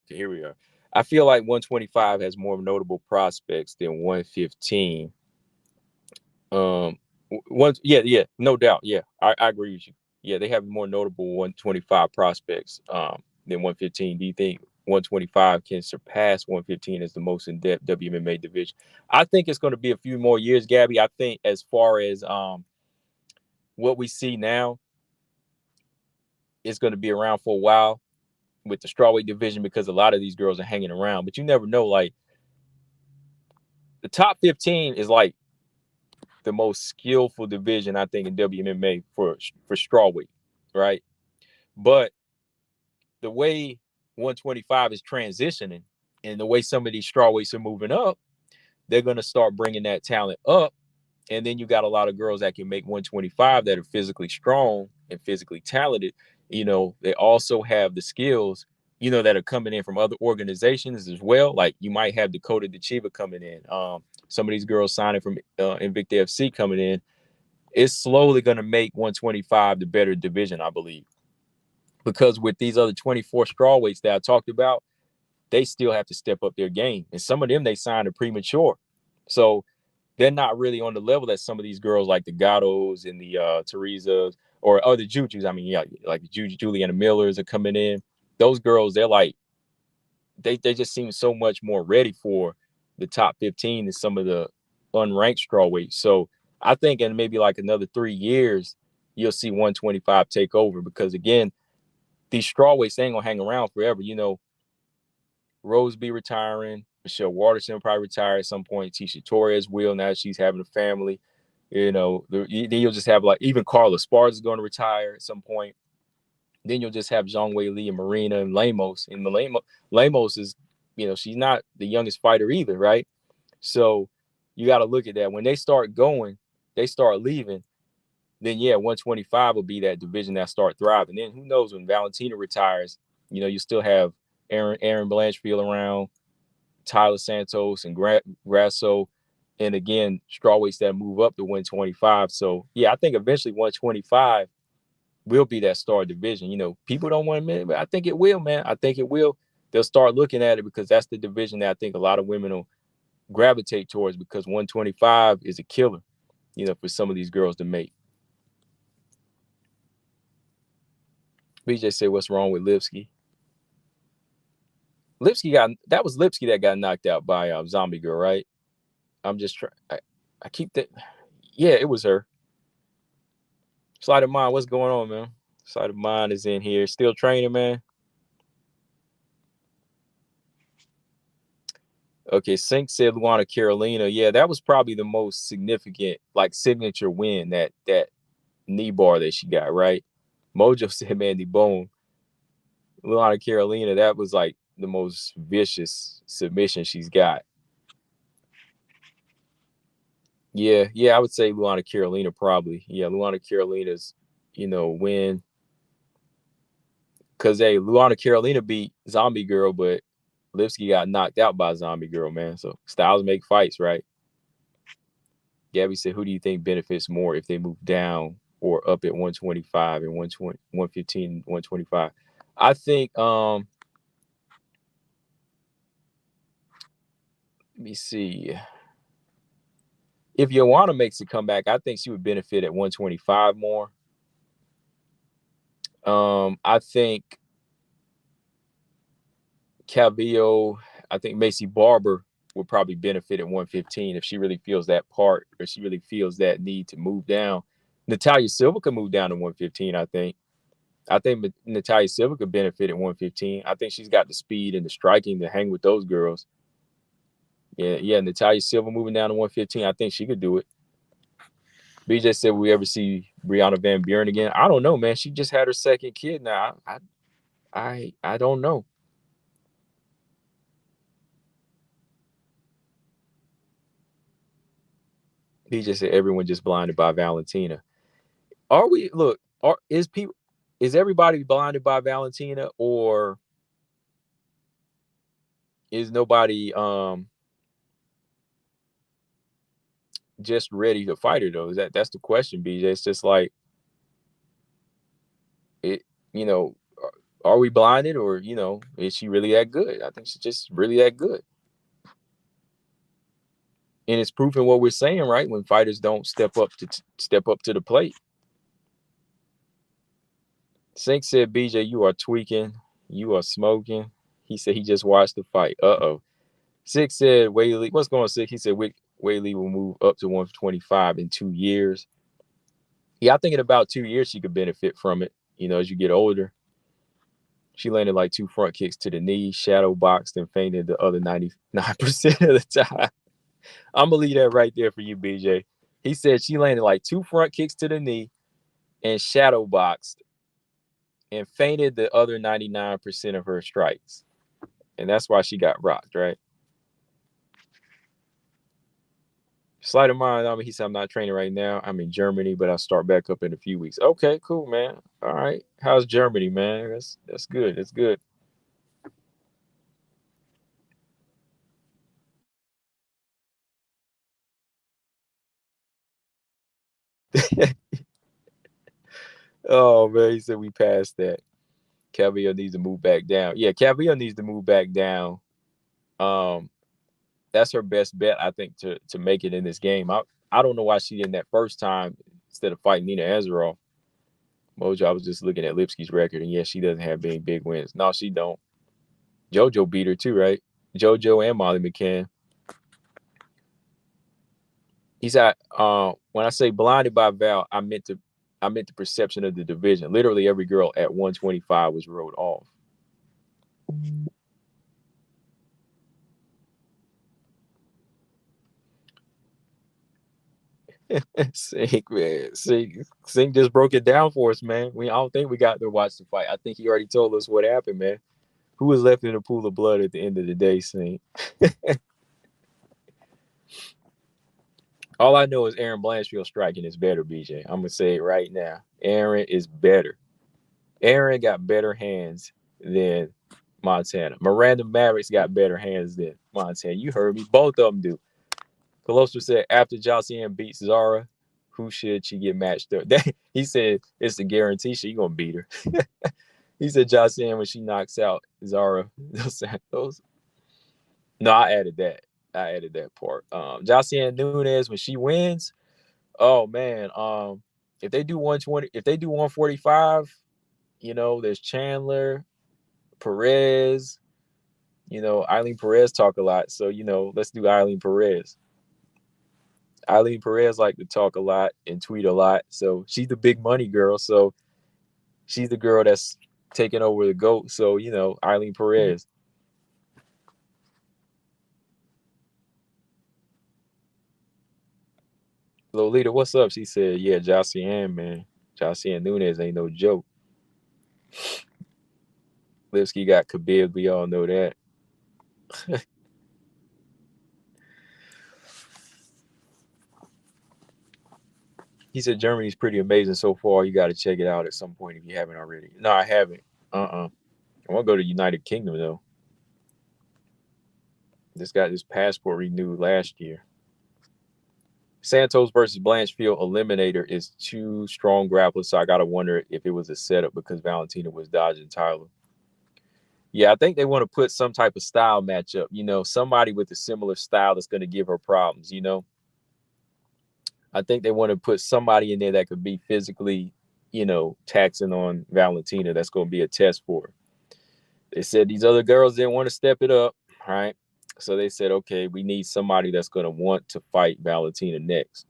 Okay, here we are. I feel like 125 has more notable prospects than 115. Yeah, no doubt. Yeah, I agree with you. Yeah, they have more notable 125 prospects than 115. Do you think 125 can surpass 115 as the most in-depth WMMA division? I think it's going to be a few more years, Gabby. I think as far as what we see now, it's going to be around for a while with the strawweight division because a lot of these girls are hanging around. But you never know. Like the top 15 is like the most skillful division, I think, in WMMA for strawweight, right? But the way 125 is transitioning and the way some of these strawweights are moving up, they're going to start bringing that talent up. And then you got a lot of girls that can make 125 that are physically strong and physically talented. You know, they also have the skills, you know, that are coming in from other organizations as well. Like you might have Dakota DeChiva coming in. Some of these girls signing from Invicta FC coming in. It's slowly going to make 125 the better division, I believe. Because with these other 24 strawweights that I talked about, they still have to step up their game. And some of them, they signed a premature. So they're not really on the level that some of these girls like the Gattos and the Teresas or other Jujus. I mean, yeah, like Juliana Millers are coming in. Those girls, they're like, they just seem so much more ready for the top 15 than some of the unranked strawweights. So I think in maybe like another 3 years, you'll see 125 take over because again, these strawweights, they ain't gonna hang around forever. You know, Rose be retiring. Michelle Waterson will probably retire at some point. Tisha Torres will now that she's having a family. You know, then you'll just have like even Carla Esparza is going to retire at some point. Then you'll just have Zhang Wei Li and Marina and Lemos. And Lemos is, you know, she's not the youngest fighter either, right? So you got to look at that. When they start going, they start leaving. Then yeah, 125 will be that division that start thriving. Then who knows when Valentina retires? You know, you still have Aaron Blanchfield around, Tyler Santos and Grasso, and again, strawweights that move up to 125. So yeah, I think eventually 125 will be that star division. You know, people don't want to admit it, but I think it will, man. I think it will. They'll start looking at it because that's the division that I think a lot of women will gravitate towards because 125 is a killer, you know, for some of these girls to make. BJ said, "What's wrong with Lipsky?" That was Lipsky that got knocked out by Zombie Girl, right? I'm just trying. I keep that. Yeah, it was her. Sleight of Mind, what's going on, man? Sleight of Mind is in here, still training, man. Okay, Sink said Luana Carolina. Yeah, that was probably the most significant, like signature win that knee bar that she got, right? Mojo said Mandy Bone. Luana Carolina, that was like the most vicious submission she's got. Yeah, I would say Luana Carolina probably. Yeah, Luana Carolina's, you know, win. Because, hey, Luana Carolina beat Zombie Girl, but Lipsky got knocked out by Zombie Girl, man. So styles make fights, right? Gabby said, who do you think benefits more if they move down or up at 125 and 120, 115, 125? I think, let me see. If Joanna makes a comeback, I think she would benefit at 125 more. I think Calvillo, I think Macy Barber would probably benefit at 115 if she really feels that part or she really feels that need to move down. Natalia Silva could move down to 115, I think. I think Natalia Silva could benefit at 115. I think she's got the speed and the striking to hang with those girls. Yeah, Natalia Silva moving down to 115, I think she could do it. BJ said, will we ever see Brianna Van Buren again? I don't know, man. She just had her second kid now. I don't know. He just said everyone just blinded by Valentina. Are we is everybody blinded by Valentina or is nobody just ready to fight her though? That's the question, BJ. It's just like it, you know, are we blinded or, you know, is she really that good? I think she's just really that good. And it's proving what we're saying, right? When fighters don't step up to the plate. Sink said, BJ, you are tweaking. You are smoking. He said he just watched the fight. Uh-oh. Six said, Whaley, what's going on, Six? He said, Whaley will move up to 125 in 2 years. Yeah, I think in about 2 years she could benefit from it, as you get older. She landed like 2 front kicks to the knee, shadow boxed, and fainted the other 99% of the time. I'm going to leave that right there for you, BJ. He said she landed like 2 front kicks to the knee and shadow boxed and fainted the other 99% of her strikes. And that's why she got rocked, right? Slight of mine, he said, I'm not training right now. I'm in Germany, but I'll start back up in a few weeks. Okay, cool, man. All right. How's Germany, man? That's good. That's good. Oh, man. He said we passed that. Cavill needs to move back down. Yeah, Cavill needs to move back down. That's her best bet, I think, to make it in this game. I don't know why she didn't that first time instead of fighting Nina Azaroff. Mojo, I was just looking at Lipsky's record, and yeah, she doesn't have big wins. No, she don't. JoJo beat her too, right? JoJo and Molly McCann. He said, when I say blinded by Val, I meant the perception of the division. Literally every girl at 125 was wrote off. Sink, man. Sink just broke it down for us, man. I don't think we got to watch the fight. I think he already told us what happened, man. Who was left in the pool of blood at the end of the day, Sink? All I know is Aaron Blanchfield striking is better, BJ. I'm going to say it right now. Aaron is better. Aaron got better hands than Montana. Miranda Mavericks got better hands than Montana. You heard me. Both of them do. Colosso said, after Jocelyn beats Zara, who should she get matched up? He said, it's a guarantee she's going to beat her. He said, Jocelyn, when she knocks out Zara dos Santos. No, I added that part. Jocelyn Nunes, when she wins, oh, man. If they do 120, if they do 145, there's Chandler, Perez, Eileen Perez talk a lot. So, let's do Eileen Perez. Eileen Perez like to talk a lot and tweet a lot. So she's the big money girl. So she's the girl that's taking over the GOAT. So, Eileen Perez. Lolita, what's up? She said, yeah, Jocelyn, man. Jocelyn Nunes ain't no joke. Lipsky got Khabib. We all know that. He said Germany's pretty amazing so far. You got to check it out at some point if you haven't already. No, I haven't. I want to go to United Kingdom, though. Just got this passport renewed last year. Santos versus Blanchfield eliminator is 2 strong grapplers, so I got to wonder if it was a setup because Valentina was dodging Tyler. Yeah, I think they want to put some type of style matchup, somebody with a similar style that's going to give her problems, I think they want to put somebody in there that could be physically, taxing on Valentina. That's going to be a test for her. They said these other girls didn't want to step it up, right? So they said, okay, we need somebody that's going to want to fight Valentina next.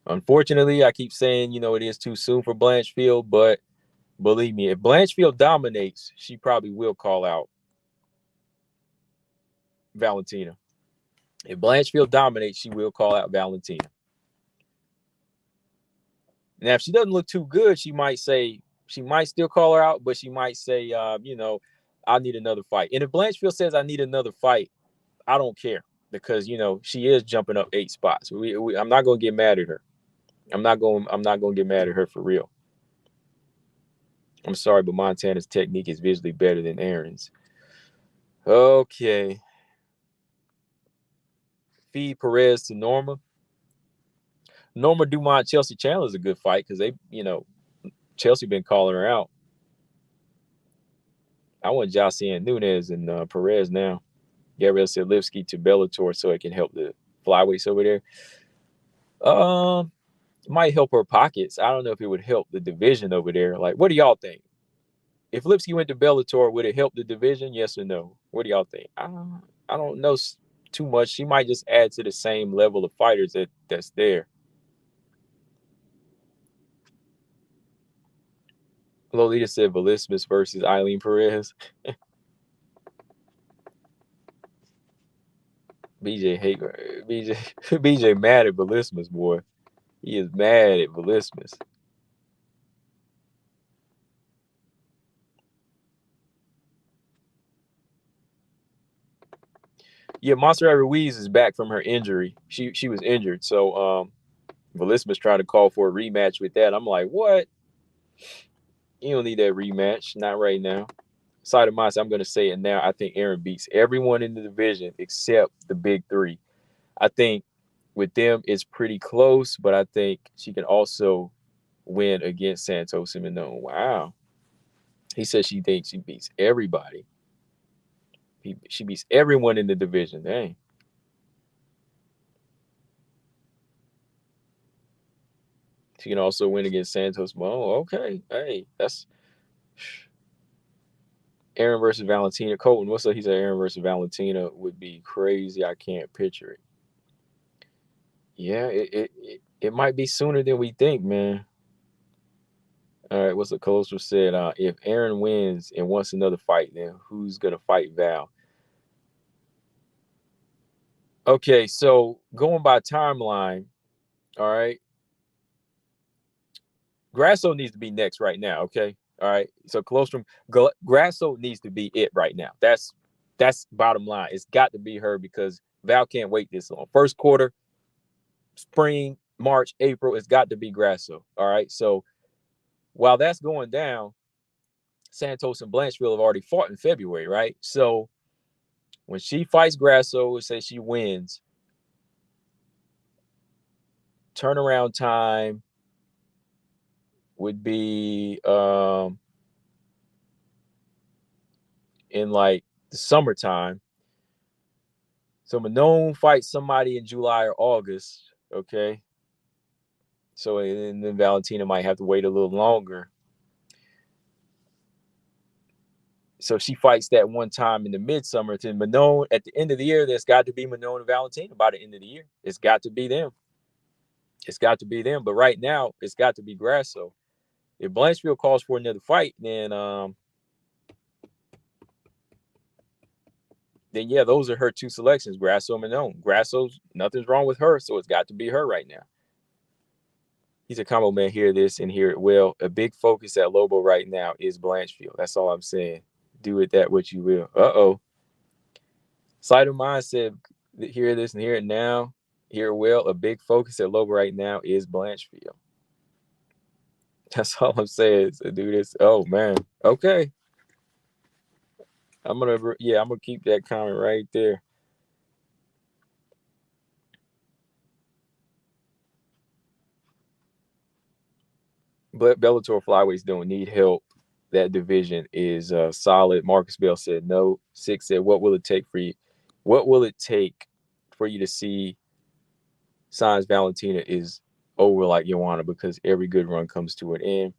Unfortunately, I keep saying, it is too soon for Blanchfield, but believe me, if Blanchfield dominates, she probably will call out Valentina. If Blanchfield dominates, she will call out Valentina. Now, if she doesn't look too good, she might still call her out, but she might say, I need another fight. And if Blanchfield says I need another fight, I don't care because, she is jumping up 8 spots. I'm not going to get mad at her. I'm not going to get mad at her for real. I'm sorry, but Montana's technique is visually better than Aaron's. Okay. Feed Perez to Norma. Norma Dumont, Chelsea Chandler is a good fight because they, Chelsea been calling her out. I want Jocelyn Nunes and Perez now. Gabriel said Lipsky to Bellator so it can help the flyweights over there. It might help her pockets. I don't know if it would help the division over there. Like, what do y'all think? If Lipsky went to Bellator, would it help the division? Yes or no? What do y'all think? I don't know too much. She might just add to the same level of fighters that's there. Lolita said Velismus versus Eileen Perez. BJ hate BJ BJ mad at Velismus, boy. He is mad at Velismus. Yeah, Montserrat Ruiz is back from her injury. She was injured, so Velismus tried to call for a rematch with that. I'm like, what? You don't need that rematch, not right now. Side of mine, I'm going to say it now. I think Erin beats everyone in the division except the big three. I think with them, it's pretty close, but I think she can also win against Santos and Mignone. Wow. He says she thinks she beats everybody. She beats everyone in the division. Dang. She can also win against Santos. Oh, okay. Hey, that's Aaron versus Valentina. Colton, what's up? He said Aaron versus Valentina would be crazy. I can't picture it. Yeah, it might be sooner than we think, man. All right, what's the closer said? If Aaron wins and wants another fight, then who's gonna fight Val? Okay, so going by timeline, all right. Grasso needs to be next right now. Okay, all right. So Colostrum, Grasso needs to be it right now. That's bottom line. It's got to be her because Val can't wait this long. First quarter, spring, March, April, it's got to be Grasso. All right. So while that's going down, Santos and Blanchfield have already fought in February, right? So when she fights Grasso, say she wins, turnaround time would be in like the summertime. So Mignone fights somebody in July or August, okay? So and then Valentina might have to wait a little longer. So she fights that one time in the midsummer to Mignone at the end of the year. There's got to be Mignone and Valentina by the end of the year. It's got to be them. It's got to be them. But right now, it's got to be Grasso. If Blanchfield calls for another fight, then yeah, those are her two selections, Grasso and Mignone. Grasso's nothing's wrong with her, so it's got to be her right now. He's a combo man. Hear this and hear it well. A big focus at Lobo right now is Blanchfield. That's all I'm saying. Do it that what you will. Uh-oh. Side of mine said, hear this and hear it now. Hear it well. A big focus at Lobo right now is Blanchfield. That's all I'm saying. So do this. Oh man. Okay. I'm gonna keep that comment right there. But Bellator flyweights don't need help. That division is solid. Marcus Bell said no. Six said, "What will it take for you? What will it take for you to see Signs Valentina is over like Joanna because every good run comes to an end?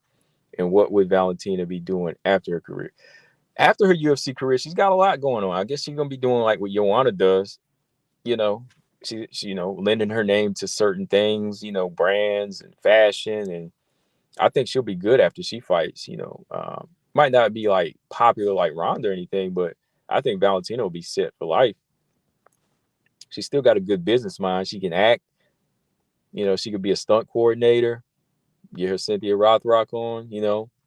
And what would Valentina be doing after her career? After her UFC career, she's got a lot going on. I guess she's gonna be doing like what Joanna does. You know, she lending her name to certain things. Brands and fashion and I think she'll be good after she fights. Might not be like popular like Ronda or anything, but I think Valentina will be set for life. She's still got a good business mind. She can act. She could be a stunt coordinator. Get her Cynthia Rothrock on.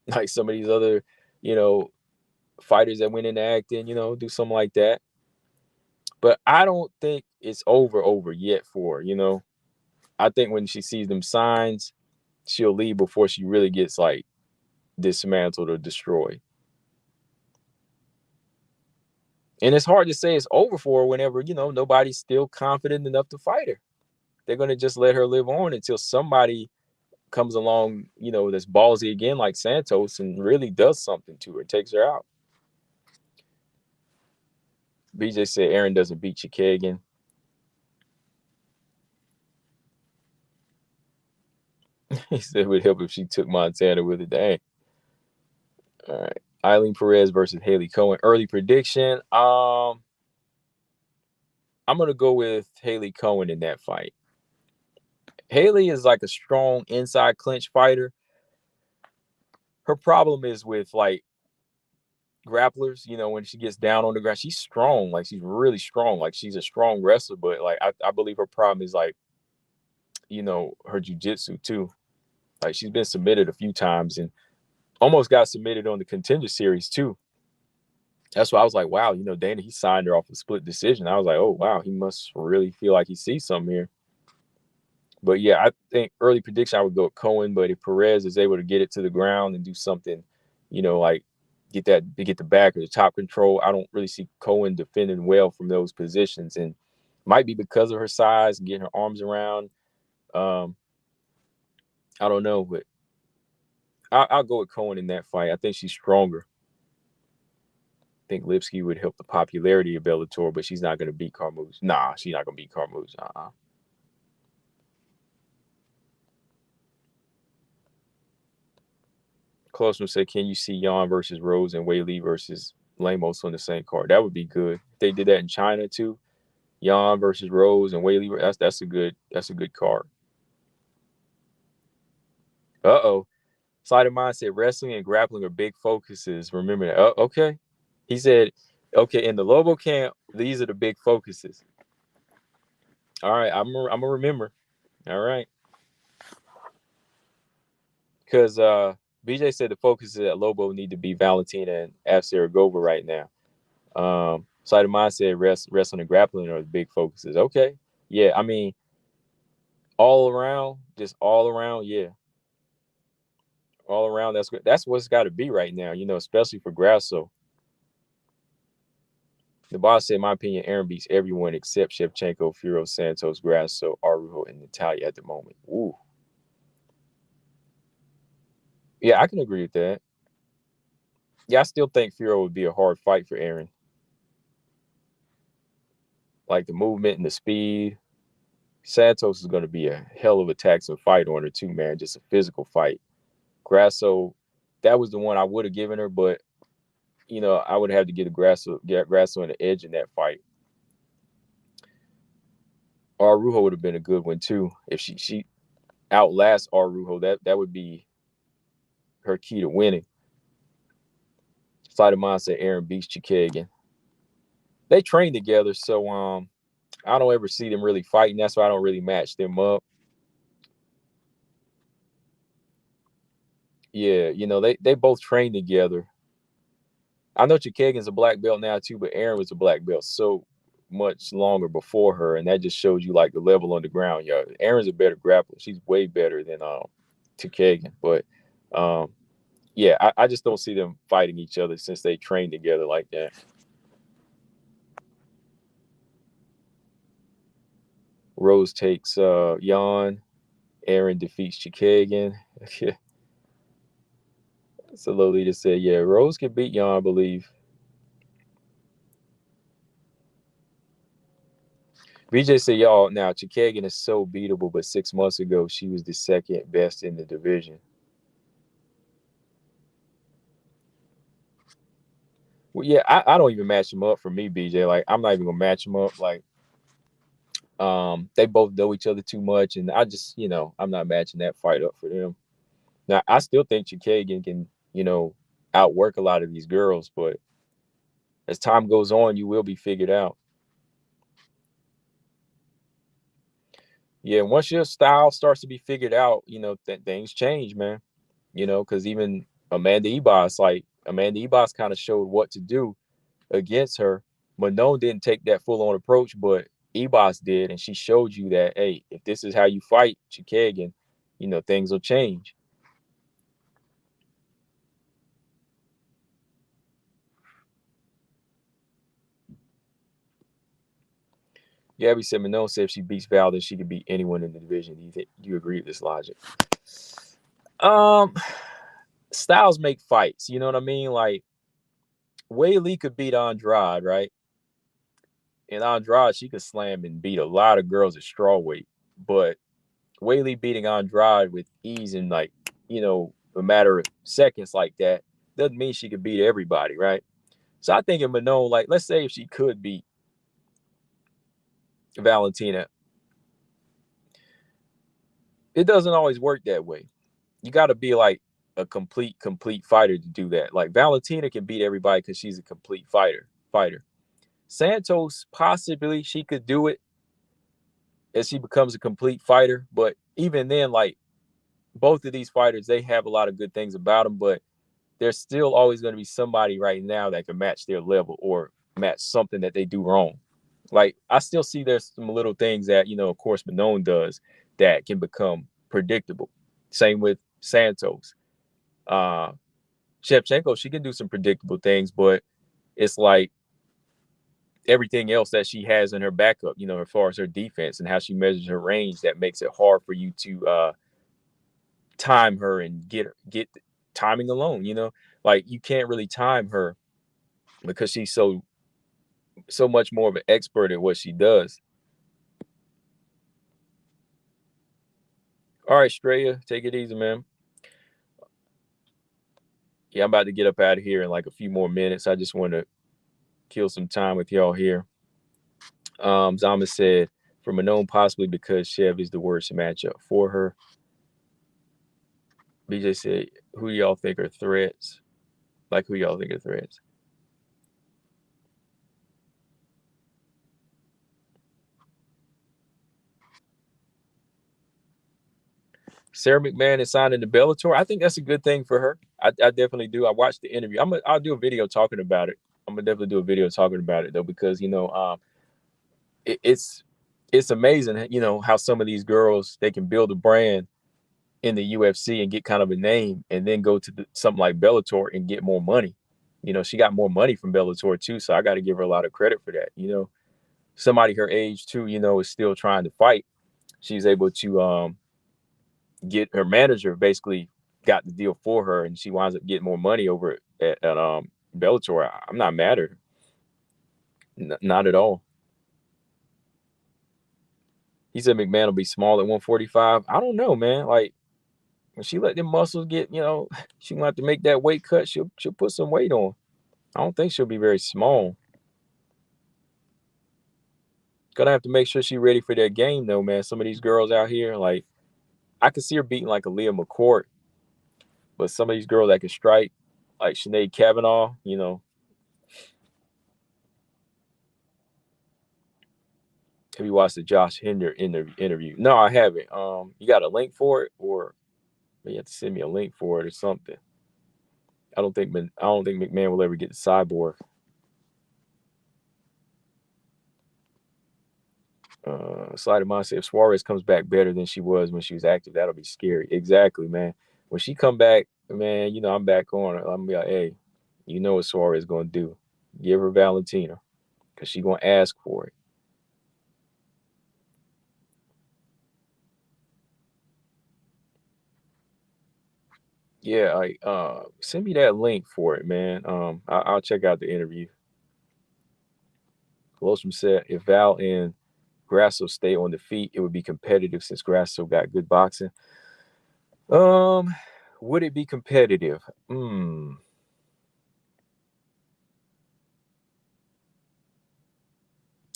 Like some of these other, you know, fighters that went into acting. Do something like that. But I don't think it's over yet for her. I think when she sees them signs, she'll leave before she really gets like dismantled or destroyed. And it's hard to say it's over for her whenever, nobody's still confident enough to fight her. They're going to just let her live on until somebody comes along, that's ballsy again, like Santos, and really does something to her, takes her out. BJ said Aaron doesn't beat Chikagan. He said it would help if she took Montana with it. Dang. All right. Eileen Perez versus Haley Cohen. Early prediction. I'm gonna go with Haley Cohen in that fight. Haley is like a strong inside clinch fighter. Her problem is with like grapplers, when she gets down on the ground, she's strong. Like she's really strong. Like she's a strong wrestler, but like I believe her problem is like, her jiu-jitsu too. Like she's been submitted a few times and almost got submitted on the Contender Series too. That's why I was like, wow, Dana, he signed her off a split decision. I was like, oh wow, he must really feel like he sees something here. But yeah, I think early prediction I would go with Cohen. But if Perez is able to get it to the ground and do something, like get the back or the top control, I don't really see Cohen defending well from those positions. And might be because of her size and getting her arms around. I don't know, but I'll go with Cohen in that fight. I think she's stronger. I think Lipsky would help the popularity of Bellator, but she's not going to beat Carmouche. Nah, she's not going to beat Carmouche. Close one said, can you see Yan versus Rose and Wei Li versus Lemos on the same card? That would be good. If they did that in China too, Yan versus Rose and Wei Li, that's a good card. Uh-oh. Side of mine said wrestling and grappling are big focuses. Remember that. Okay. He said, okay, in the Lobo camp, these are the big focuses. All right, I'm gonna remember. All right. Because BJ said the focuses at Lobo need to be Valentina and Avsaragova right now. Side of mine said wrestling and grappling are the big focuses. Okay. Yeah, I mean, all around, yeah. All around, that's what's got to be right now, especially for Grasso. The boss said, in my opinion, Aaron beats everyone except Shevchenko, Furo, Santos, Grasso, Arujo, and Natalia at the moment. Ooh. Yeah, I can agree with that. Yeah, I still think Furo would be a hard fight for Aaron. Like the movement and the speed. Santos is going to be a hell of a taxing fight on her too, man. Just a physical fight. Grasso, that was the one I would have given her, but I would have to get Grasso on the edge in that fight. Arujo would have been a good one too. If she outlasts Arujo, that would be her key to winning. Side of mine said Aaron beats Chikagan. They train together, so I don't ever see them really fighting. That's why I don't really match them up. Yeah, they both train together. I know Chikagan's a black belt now too, but Aaron was a black belt so much longer before her, and that just shows you like the level on the ground. Yeah, Aaron's a better grappler. She's way better than Chikagan. But yeah, I just don't see them fighting each other since they train together like that. Rose takes Yan. Aaron defeats Chikagan. So Lolita said, yeah, Rose can beat Yan, I believe. BJ said, y'all, now Chikagan is so beatable, but 6 months ago, she was the second best in the division. Well, yeah, I don't even match them up for me, BJ. Like, I'm not even going to match them up. Like, they both know each other too much, and I just, I'm not matching that fight up for them. Now, I still think Chikagan can, outwork a lot of these girls, but as time goes on, you will be figured out. Yeah, once your style starts to be figured out, things change, man. Because even Amanda Ebos kind of showed what to do against her. Manon didn't take that full-on approach, but Ebos did, and she showed you that, hey, if this is how you fight Chikagan, things will change. Gabby said Manon said if she beats Val, then she could beat anyone in the division. Do you agree with this logic? Styles make fights. You know what I mean? Like, Wei Li could beat Andrade, right? And Andrade, she could slam and beat a lot of girls at strawweight. But Whaley beating Andrade with ease in like, a matter of seconds like that doesn't mean she could beat everybody, right? So I think in Manon, like, let's say if she could beat Valentina, it doesn't always work that way. You got to be like a complete fighter to do that. Like Valentina can beat everybody because she's a complete fighter. Santos, possibly she could do it as she becomes a complete fighter. But even then, like both of these fighters, they have a lot of good things about them, but there's still always going to be somebody right now that can match their level or match something that they do wrong. Like I still see there's some little things that, of course, Manon does that can become predictable. Same with Santos. Shevchenko, she can do some predictable things, but it's like everything else that she has in her backup, as far as her defense and how she measures her range, that makes it hard for you to time her and get timing alone. Like you can't really time her because she's so much more of an expert at what she does. All right, Straya, take it easy, man. Yeah, I'm about to get up out of here in like a few more minutes. I just want to kill some time with y'all here. Zama said, for Manon, possibly because Chev is the worst matchup for her. BJ said, who do y'all think are threats? Like, who y'all think are threats? Sarah McMahon is signed into Bellator. I think that's a good thing for her. I definitely do. I watched the interview. I'll do a video talking about it. I'm gonna definitely do a video talking about it though, because it's amazing, how some of these girls, they can build a brand in the UFC and get kind of a name, and then go to something like Bellator and get more money. She got more money from Bellator too, so I got to give her a lot of credit for that. Somebody her age too, is still trying to fight. She's able to get her manager basically got the deal for her, and she winds up getting more money over at Bellator. I'm not mad at her, not at all. He said McMahon will be small at 145. I don't know, man. Like when she let them muscles get, she gonna have to make that weight cut. She'll put some weight on. I don't think she'll be very small. Gonna have to make sure she's ready for that game though, man. Some of these girls out here, like I could see her beating like a Leah McCourt, but some of these girls that can strike, like Sinead Kavanaugh, Have you watched the Josh Hinder interview? No, I haven't. You got a link for it, or you have to send me a link for it or something. I don't think McMahon will ever get the Cyborg. Slider Mind said if Suarez comes back better than she was when she was active, that'll be scary. Exactly, man. When she come back, man, I'm back on her. I'm gonna be like, hey, you know what Suarez is gonna do? Give her Valentina, because she's gonna ask for it. Yeah, send me that link for it, man. I'll check out the interview. Colostrum said if Val and Grasso stay on the feet, it would be competitive since Grasso got good boxing. Would it be competitive?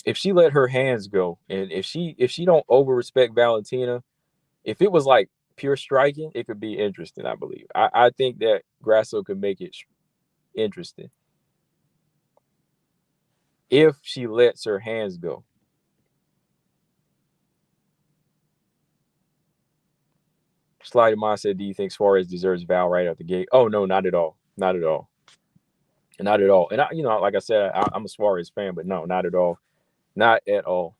If she let her hands go, and if she don't over respect Valentina, if it was like pure striking, it could be interesting, I believe. I think that Grasso could make it interesting if she lets her hands go. Slider Mind said, do you think Suarez deserves Val right out the gate? Oh, no, not at all. Not at all. Not at all. And, like I said, I'm a Suarez fan, but no, not at all. Not at all.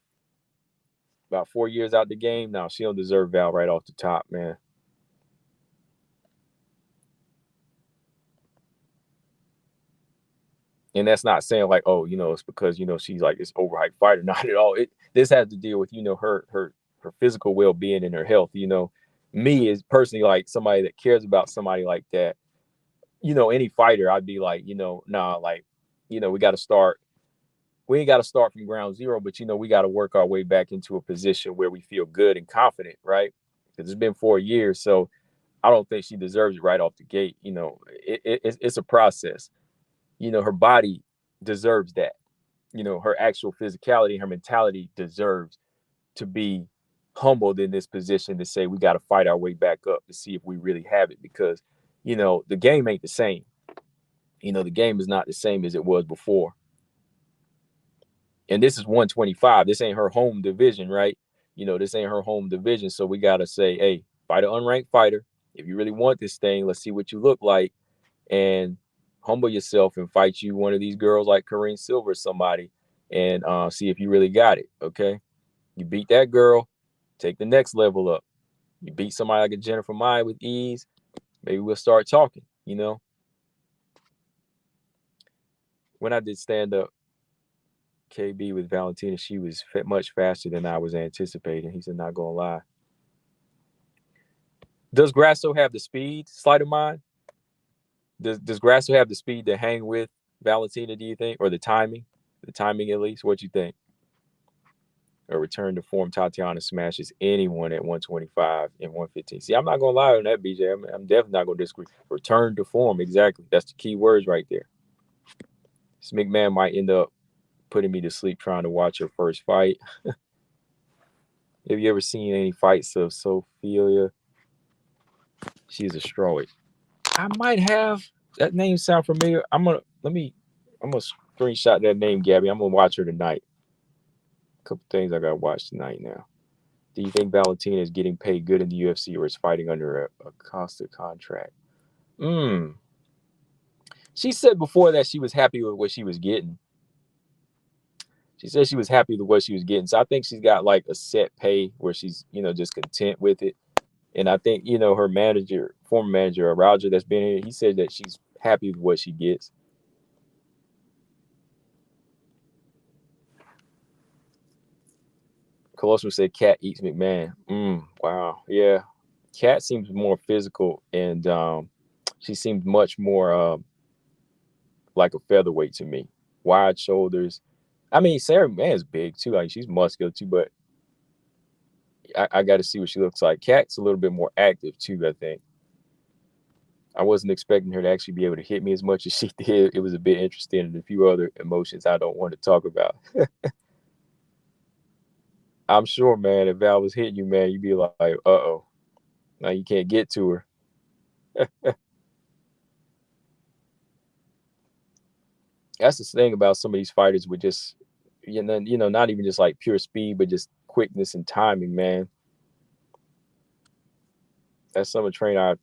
About 4 years out the game, no, she don't deserve Val right off the top, man. And that's not saying like, oh, it's because, she's like this overhyped fighter. Not at all. This has to deal with, her physical well-being and her health. Me is personally like somebody that cares about somebody like that. Any fighter, I'd be like, nah, like, we got to start. We ain't got to start from ground zero, but we got to work our way back into a position where we feel good and confident, right? because it's been 4 years. So I don't think she deserves it right off the gate. It's a process. Her body deserves that. Her actual physicality, her mentality deserves to be humbled in this position to say we got to fight our way back up to see if we really have it, because the game ain't the same. The game is not the same as it was before. And this is 125. This ain't her home division, right? This ain't her home division. So we got to say, hey, fight an unranked fighter. If you really want this thing, let's see what you look like, and humble yourself and fight you one of these girls like Silva or somebody, and see if you really got it. Okay. You beat that girl, take the next level up. You beat somebody like a Jennifer Maia with ease, maybe we'll start talking. When I did stand up KB with Valentina, she was much faster than I was anticipating. He said, not gonna lie. Does Grasso have the speed, sleight of mind? Does Grasso have the speed to hang with Valentina, do you think? Or the timing? The timing, at least? What you think? A return to form, Tatiana smashes anyone at 125 and 115. See, I'm not going to lie on that, BJ. I'm definitely not going to disagree. Return to form, exactly. That's the key words right there. This McMahon might end up putting me to sleep trying to watch her first fight. Have you ever seen any fights of Sophia? She's a strawweight. I might have. That name sound familiar. I'm gonna screenshot that name, Gabby. I'm gonna watch her tonight. A couple things I gotta watch tonight now. Do you think Valentina is getting paid good in the UFC or is fighting under a Costa contract? She said before that she was happy with what she was getting. She said she was happy with what she was getting. So I think she's got like a set pay where she's, just content with it. And I think, her manager, former manager, Roger, that's been here, he said that she's happy with what she gets. Colossus said Cat eats McMahon. Wow. Yeah. Cat seems more physical, and she seems much more like a featherweight to me. Wide shoulders. I mean, Sarah McMahon's big too. Like, she's muscular too, but I got to see what she looks like. Cat's a little bit more active too, I think. I wasn't expecting her to actually be able to hit me as much as she did. It was a bit interesting, and a few other emotions I don't want to talk about. I'm sure, man, if Val was hitting you, man, you'd be like, uh-oh. Now you can't get to her. That's the thing about some of these fighters with just, not even just like pure speed, but just quickness and timing, man. That's some of the trainer I've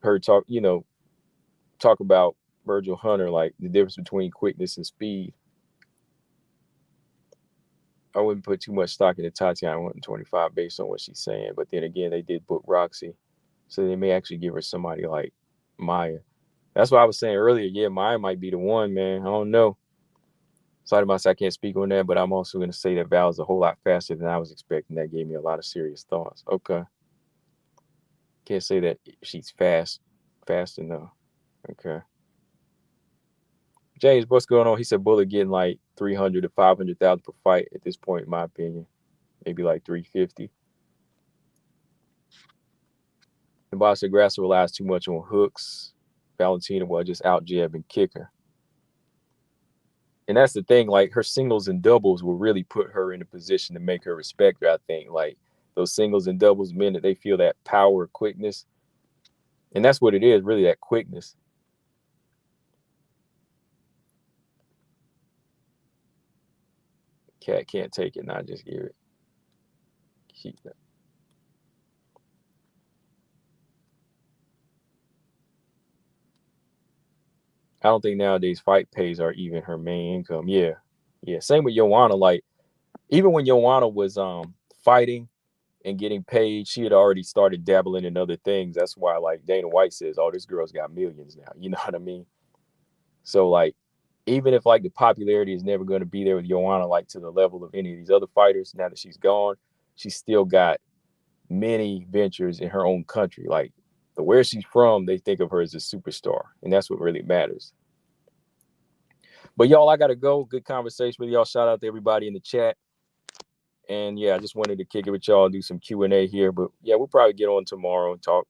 heard talk about Virgil Hunter, like the difference between quickness and speed. I wouldn't put too much stock into Tatiana 125 based on what she's saying. But then again, they did book Roxy, so they may actually give her somebody like Maia. That's what I was saying earlier. Yeah, Maia might be the one, man. I don't know. Sorry about I can't speak on that, but I'm also going to say that Val is a whole lot faster than I was expecting. That gave me a lot of serious thoughts. Okay. Can't say that she's fast enough. Okay. James, what's going on? He said Bullet getting like 300 to 500,000 per fight at this point, in my opinion. Maybe like 350. The boss said Grasso relies too much on hooks. Valentina will just out jab and kick her. And that's the thing, like her singles and doubles will really put her in a position to make her respect her, I think. Like those singles and doubles mean that they feel that power, quickness. And that's what it is, really, that quickness. Cat can't take it, not just give it. Keep that. I don't think nowadays fight pays are even her main income. Yeah. Same with Joanna. Like, even when Joanna was fighting and getting paid, she had already started dabbling in other things. That's why, like, Dana White says, oh, this girl's got millions now. You know what I mean? So, like, even if, like, the popularity is never going to be there with Joanna, like, to the level of any of these other fighters, now that she's gone, she's still got many ventures in her own country. Like, where she's from, they think of her as a superstar. And that's what really matters. But, y'all, I got to go. Good conversation with y'all. Shout out to everybody in the chat. And yeah, I just wanted to kick it with y'all, do some Q&A here. But yeah, we'll probably get on tomorrow and talk,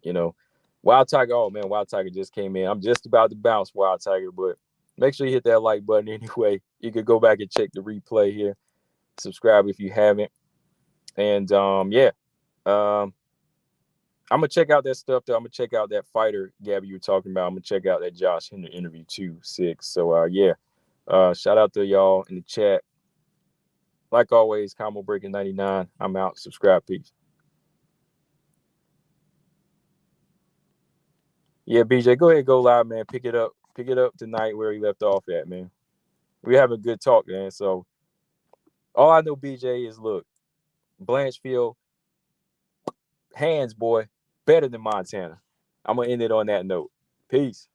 you know. Wild Tiger, oh man, Wild Tiger just came in. I'm just about to bounce, Wild Tiger, but make sure you hit that like button anyway. You could go back and check the replay here. Subscribe if you haven't. And yeah. I'm gonna check out that stuff though. I'm gonna check out that fighter, Gabby, you were talking about. I'm gonna check out that Josh Henry interview too, 6. So yeah. Shout out to y'all in the chat. Like always, Combo Breaking 99. I'm out. Subscribe, peace. Yeah, BJ, go ahead, go live, man. Pick it up tonight where he left off at, man. We have a good talk, man. So all I know, BJ, is look, Blanchfield, hands, boy, better than Montana. I'm gonna end it on that note. Peace.